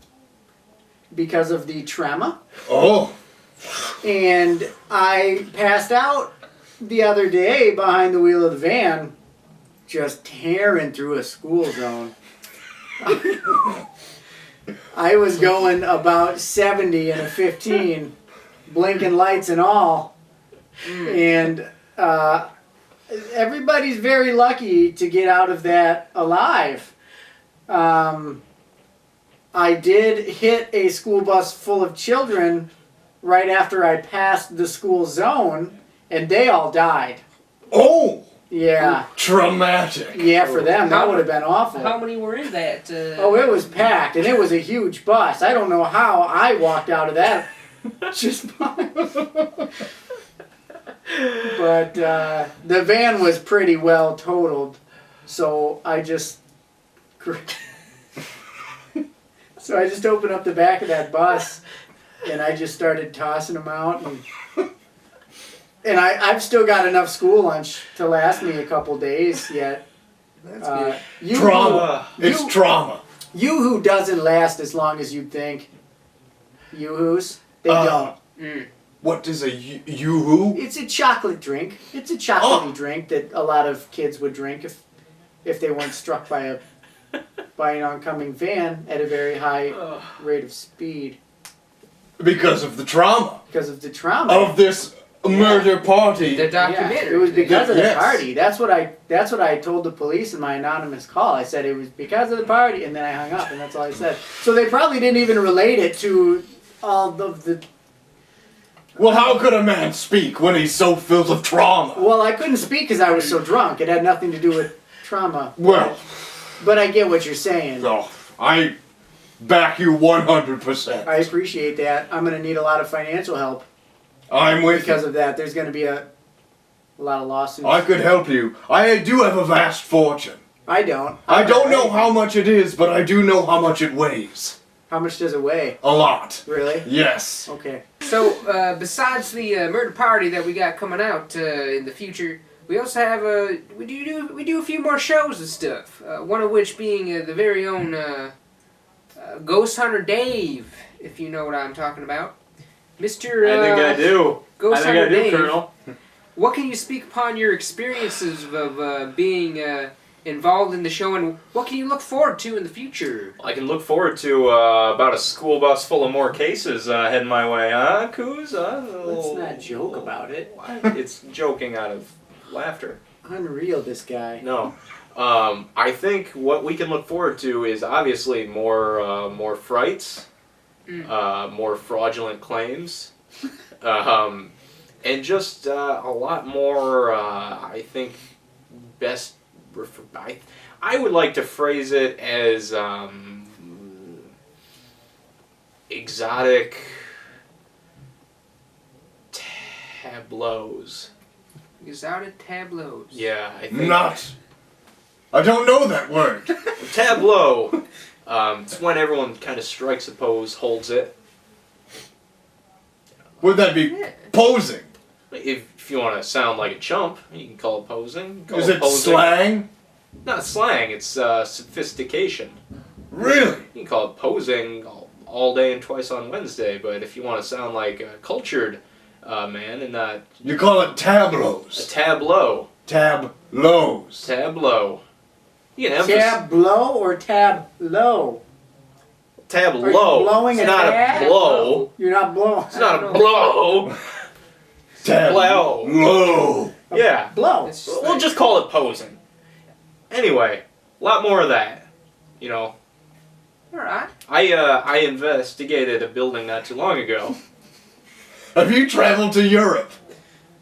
because of the trauma. Oh, And I passed out the other day behind the wheel of the van, just tearing through a school zone. I was going about 70 in a 15, blinking lights and all. And everybody's very lucky to get out of that alive. I did hit a school bus full of children right after I passed the school zone, and they all died. oh, Yeah. traumatic. Yeah, for them, that would have been awful. How many were in that? Oh, it was packed, and it was a huge bus. I don't know how I walked out of that just fine. But the van was pretty well totaled, so I just opened up the back of that bus, and I just started tossing them out, and I've still got enough school lunch to last me a couple days yet. That's good. Trauma. It's you- trauma. Yoo-hoo doesn't last as long as you'd think. Yoo-hoos, they don't. What is a yoo-hoo? It's a chocolate drink. It's a chocolatey drink that a lot of kids would drink if they weren't struck by an oncoming van at a very high rate of speed Because of the trauma because of the trauma. of this murder party. The documentary. Yeah, it was because of the Yes. party. That's what I told the police in my anonymous call. I said it was because of the party, and then I hung up, and that's all I said. So they probably didn't even relate it to all of the. Well, how could a man speak when he's so filled with trauma? Well, I couldn't speak because I was so drunk. It had nothing to do with trauma. Well, But I get what you're saying. oh, I back you 100%. I appreciate that. I'm going to need a lot of financial help I'm with because you. of that. There's going to be a lot of lawsuits. I could help you. I do have a vast fortune. I don't. I don't know how much it is, but I do know how much it weighs. How much does it weigh? A lot. Really? Yes. Okay. So, besides the murder party that we got coming out in the future, we also have we do a few more shows and stuff. One of which being the very own Ghost Hunter Dave, if you know what I'm talking about, Mr. I think I do. Ghost I think Hunter I do, Dave. Colonel. What can you speak upon your experiences of being involved in the show, and what can you look forward to in the future? I can look forward to about a school bus full of more cases heading my way, huh, Coos? Let's not joke about it. It's joking out of laughter. Unreal, this guy. No. I think what we can look forward to is obviously more frights, more fraudulent claims, and just a lot more, I think, I would like to phrase it as exotic tableaus. Exotic tableaus. Yeah, I think. I don't know that word. Tableau. It's when everyone kind of strikes a pose, holds it. Would that be posing? If you want to sound like a chump, you can call it posing. Call Is it posing. slang? Not slang, it's sophistication. Really? You can call it posing all day and twice on Wednesday, but if you want to sound like a cultured man and not... You call it A tableaus. tableau. Tableaus. Tableau. You can emphasize... Tableau or tableau? Tableau. Are you blowing It's a not tab? a blow. You're not blowing. It's not a blow. Tableau. Yeah. Blow. It's just We'll like- just call it posing. Anyway, a lot more of that. You know, Alright. I investigated a building not too long ago. Have you traveled to Europe?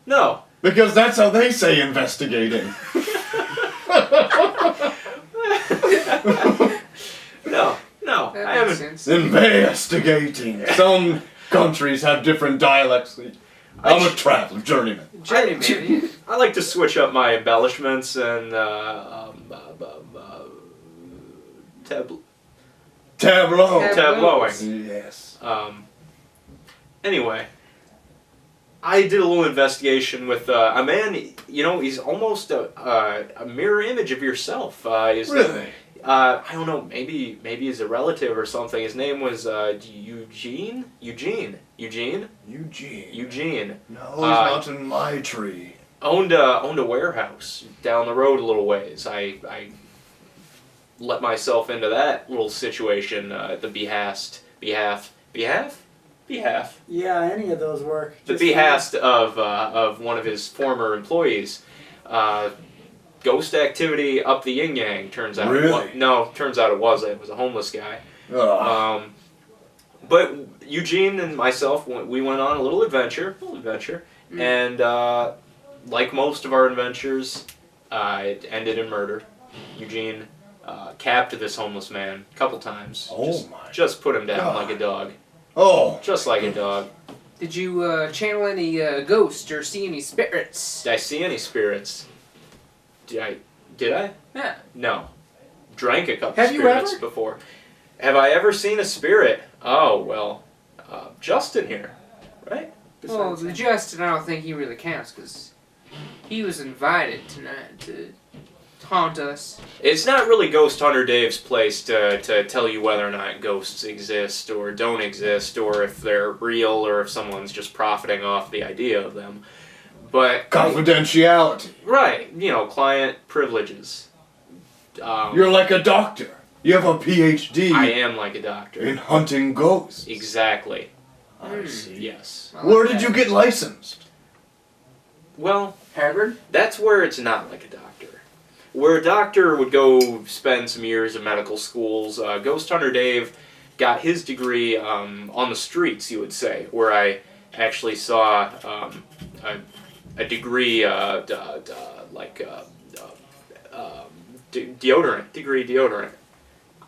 No. Because that's how they say investigating. No, That I makes haven't. sense. Investigating. Some countries have different dialects. I'm a traveler, journeyman. Journeyman, yeah. I like to switch up my embellishments and Tableau. tableauing. Yes. Anyway, I did a little investigation with a man. You know, he's almost a mirror image of yourself. Really? I don't know. Maybe he's a relative or something. His name was Eugene. Eugene. No, he's not in my tree. Owned a warehouse down the road a little ways. I let myself into that little situation at the behest Yeah, any of those work. the Just behest of one of his former employees. Ghost activity up the yin yang. Turns out. Really? Turns out it wasn't. It was a homeless guy. Ugh. But Eugene and myself, we went on a little adventure, and like most of our adventures, it ended in murder. Eugene capped this homeless man a couple times. Oh my Just put him down God. like a dog. Oh. Just like a dog. Did you channel any ghosts or see any spirits? Did I see any spirits? Did I? Yeah. No. Drank a couple Have you spirits ever? before. Have I ever seen a spirit? Oh, well, Justin here, right? Well, the Justin, I don't think he really counts because he was invited tonight to haunt us. It's not really Ghost Hunter Dave's place to tell you whether or not ghosts exist or don't exist or if they're real or if someone's just profiting off the idea of them. But Confidentiality. right, you know, client privileges. You're like a doctor. You have a PhD I am like a doctor. in hunting ghosts. Exactly. I see. Yes. I like Where did that. you get licensed? Well, Harvard? that's where it's not like a doctor. Where a doctor would go spend some years in medical schools, Ghost Hunter Dave got his degree on the streets, you would say, where I actually saw a degree, deodorant.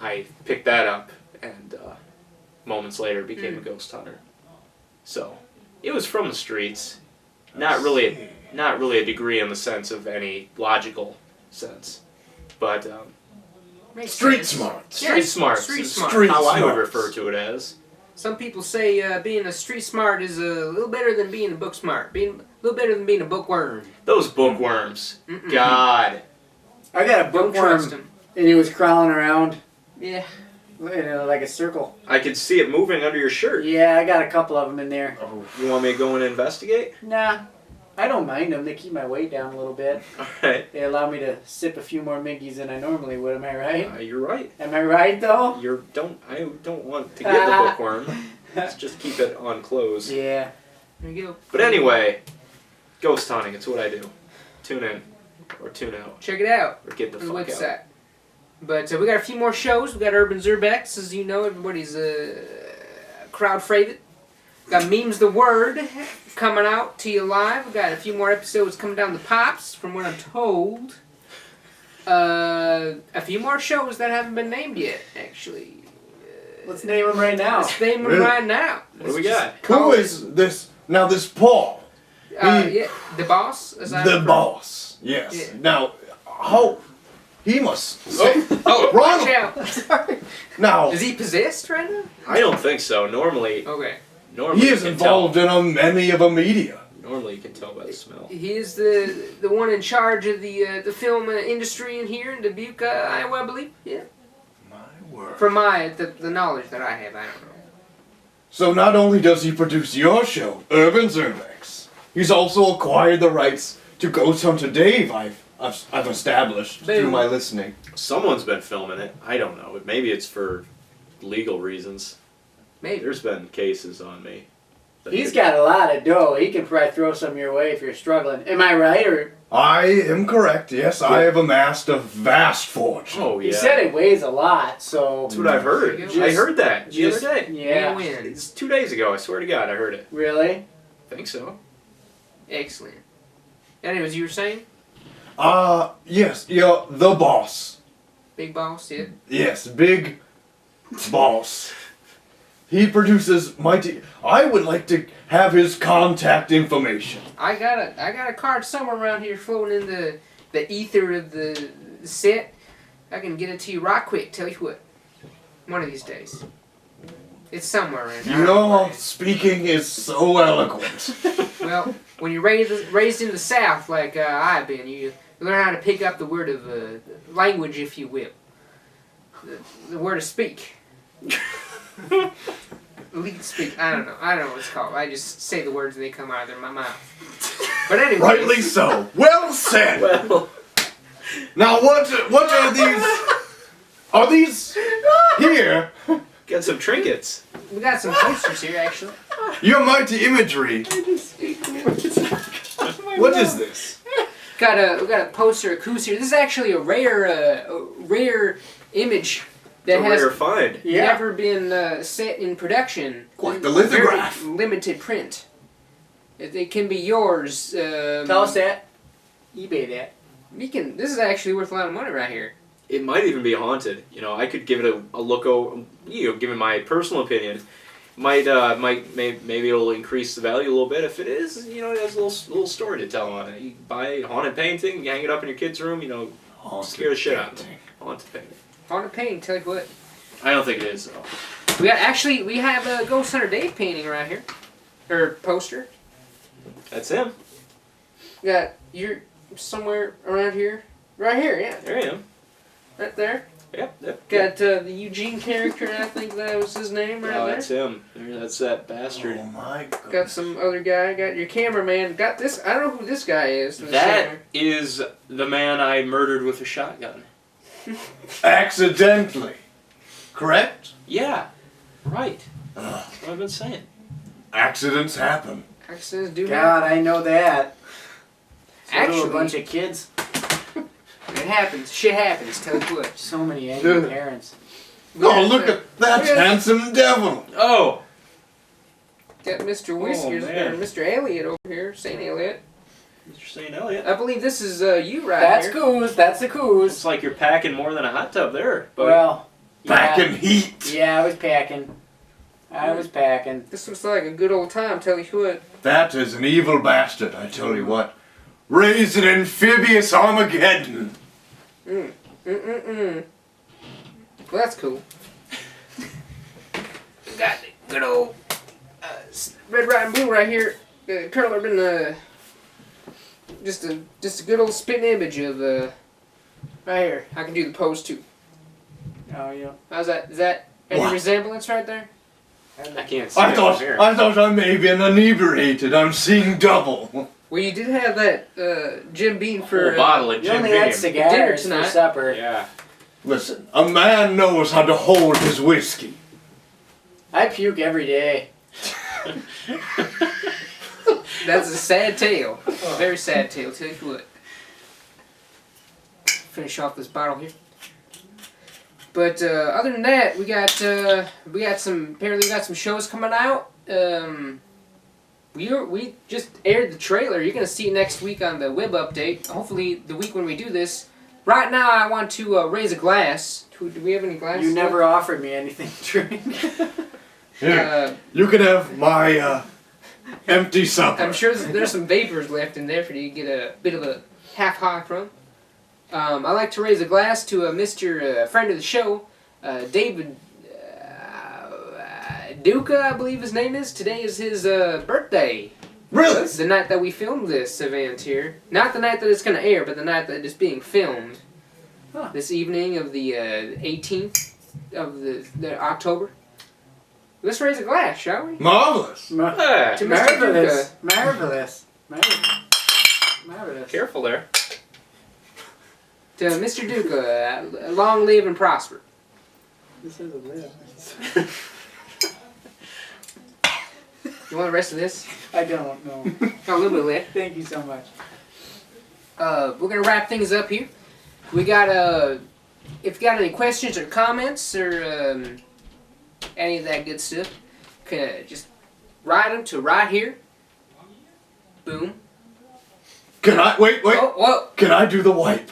I picked that up and moments later became a ghost hunter. So, it was from the streets. Not really a degree in the sense of any logical sense, but Makes Street sense. smarts. Yeah, street smarts. Street is smart. Street how I would smarts. refer to it as. Some people say being a street smart is a little better than being a book smart. Being a little better than being a bookworm. Those bookworms. Mm-mm. God. I got a Don't trust bookworm, him. and he was crawling around Yeah. in like a circle. I could see it moving under your shirt. Yeah, I got a couple of them in there. You want me to go in and investigate? Nah. I don't mind them. They keep my weight down a little bit. All right. They allow me to sip a few more Miggies than I normally would. Am I right? You're right. Am I right though? I don't want to get the bookworm. Let's just keep it on close. Yeah. There you go. But anyway, ghost hunting. It's what I do. Tune in or tune out Check it out or get the on the fuck out. website. But we got a few more shows. We got Urban Zerbex, as you know, everybody's crowd favorite. Got Memes the Word coming out to you live. We got a few more episodes coming down the pops, from what I'm told. A few more shows that haven't been named yet, actually. Let's name them right now. Let's name them Really? right now. What do we got? Who is this? Now, this Paul. Yeah, the boss. As I The refer- boss. Yes. Yeah. Now, how... He must say... Oh, Ronald! watch out! Now, Is he possessed right now? I don't think so. Normally he is you can involved in many of the media. Normally you can tell by the smell. He is the one in charge of the film industry in here in Dubuque, Iowa, I believe. Yeah. My word. From the knowledge that I have, I don't know. So not only does he produce your show, Urban Zerbex, he's also acquired the rights to Ghost Hunter Dave I've established through Boom. my listening. Someone's been filming it. I don't know. Maybe it's for legal reasons. Maybe. There's been cases on me. He's got a lot of dough. He can probably throw some your way if you're struggling. Am I right? Or I am correct, yes. I have amassed a vast fortune. Oh, yeah. you said it weighs a lot, so That's what I've heard. Just- I heard that the other just- day. yeah. He wins. It's 2 days ago. I swear to God, I heard it. Really? I think so. Excellent. Anyways, you were saying? Yes, you're the boss. Big boss, yeah. Yes, big boss. He produces mighty... I would like to have his contact information. I got a card somewhere around here floating in the ether of the set. I can get it to you right quick, tell you what. One of these days. It's somewhere around here. Your speaking is so eloquent. Well, when you're raised in the South like I've been, you learn how to pick up the word of language, if you will. The word of speak. Lead speak. I don't know what it's called. I just say the words and they come out of my mouth. But anyway. Rightly so. Well said. Well, Now what are these? Are these here? got some trinkets. We got some posters here, actually. Your mighty imagery. What is this? We got a poster of Coos here. This is actually a rare image that It's a has rare find. Yeah. never been set in production. Quite the lithograph. Very limited print. It can be yours. Tell us that. eBay that. This is actually worth a lot of money right here. It might even be haunted. You know, I could give it a look over. You know, given my personal opinion, maybe it'll increase the value a little bit. If it is, you know, it has a little story to tell on it. You buy a haunted painting, you hang it up in your kid's room. You know, scare the shit out of them. Haunted painting. Haunted painting, tell you what. I don't think it is though. We have a Ghost Hunter Dave painting right here, or poster. That's him. You're somewhere around here, right here, yeah, There I am. right there. Yep. Got the Eugene character, I think that was his name right Oh, there. that's him. That's that bastard. Oh my God. Got some other guy. Got your cameraman. Got this. I don't know who this guy is. in the That center. is the man I murdered with a shotgun. Accidentally. Correct? Yeah. Right. That's what I've been saying. Accidents happen. Accidents do God, I know that. So do Actually- a bunch of kids. happen. It happens. Shit happens. Tell you what. So many angry Yeah. parents. Oh, look at that handsome devil. Oh. Got Mr. Whiskers, man. or Mr. Elliot over here, Saint Elliot. Mr. St. Elliot. I believe this is you right That's here. coos. That's a coos. It's like you're packing more than a hot tub there. But Well, Back yeah. in heat. Yeah, I was packing. This looks like a good old time. Tell you what. That is an evil bastard, I tell you what. Raised an amphibious Armageddon. Well, that's cool. Got the good old Red, White, and Blue right here. Curler been just a good old spitting image of right here. I can do the pose too. Oh, yeah. How's that? Is that any What? resemblance right there? I can't see I it thought from here. I may have been inebriated. I'm seeing double. Well, you did have that Jim Beam for Full bottle of You Jim only Beam. had cigars Dinner for tonight. supper. Yeah. Listen, a man knows how to hold his whiskey. I puke every day. That's a sad tale. A very sad tale. Tell you what. Finish off this bottle here. But other than that, we got some shows coming out. We just aired the trailer. You're gonna see it next week on the web update. Hopefully the week when we do this. Right now, I want to raise a glass. Do we have any glasses? You never offered me anything to drink. Here, you can have my empty supper. I'm sure there's some vapors left in there for you to get a bit of a half high from. I like to raise a glass to Mr. Friend of the show, David Duca, I believe his name is. Today is his birthday. Really? It's the night that we filmed this event here. Not the night that it's going to air, but the night that it's being filmed. Huh. This evening of the 18th of the October. Let's raise a glass, shall we? Marvelous. Hey, To Mr. Marvelous. Duca. Marvelous. Marvelous. careful there. To Mr. Duca, long live and prosper. This is a lid. You want the rest of this? I don't know. A little bit left. Thank you so much. We're gonna wrap things up here. We got if you got any questions or comments or any of that good stuff, just write them to right here. Boom. Can I wait? Oh, whoa! Can I do the wipe?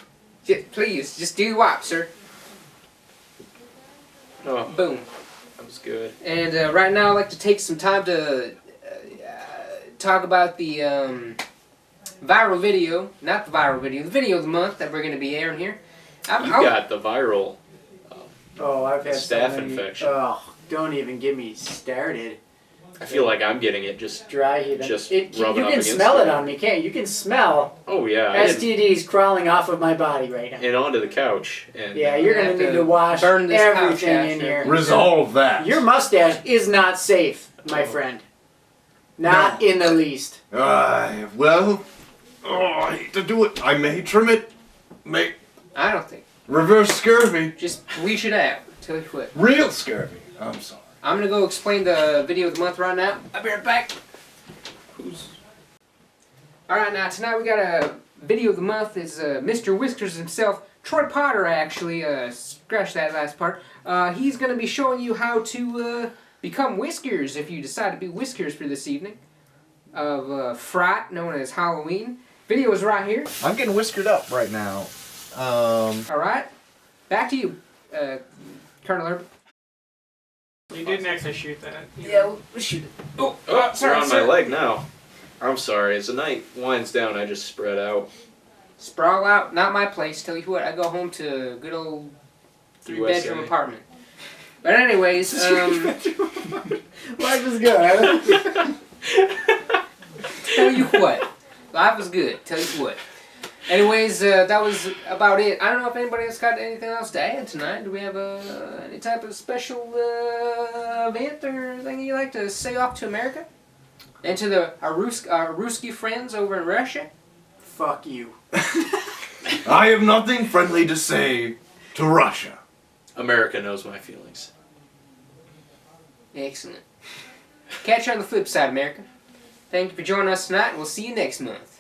Please, just do the wipe, sir. Oh, Boom. that was good. And right now, I'd like to take some time to talk about the viral video, not the viral video, the video of the month that we're going to be airing here. You got the viral. Oh, I've had Staph so many. infection. Oh, don't even get me started. I feel like I'm getting it just. Dry heat. Just You rubbing up can against smell it it. on me, can't you? You can smell Oh yeah. I didn't- STDs crawling off of my body right now. and onto the couch. And Yeah, you're gonna have need to to wash burn this couch everything in after. here. Resolve that. Your mustache is not safe, my friend. Not in the least. Well, I hate to do it. I may trim it. May I don't think. reverse scurvy. Just bleach it out. Tell you what. Real scurvy. I'm sorry. I'm gonna go explain the video of the month right now. I'll be right back. Alright, now tonight we got a video of the month. It's Mr. Whiskers himself, Troy Potter actually, scratch that last part. He's gonna be showing you how to become Whiskers if you decide to be Whiskers for this evening. Of Fright, known as Halloween. Video is right here. I'm getting whiskered up right now. Alright, back to you, Colonel Herbert. You didn't actually shoot that. Yeah, we'll shoot it. Oh, Oh, sorry, you're on sir. my leg now. I'm sorry. As the night winds down, I just spread out. Sprawl out, not my place. Tell you what, I go home to a good old three-bedroom USA. apartment. But anyways, Life is good. tell you what, life was good. Tell you what. Anyways, that was about it. I don't know if anybody else got anything else to add tonight. Do we have any type of special event or anything you'd like to say off to America? And to our Ruski friends over in Russia? Fuck you. I have nothing friendly to say to Russia. America knows my feelings. Excellent. Catch you on the flip side, America. Thank you for joining us tonight, and we'll see you next month.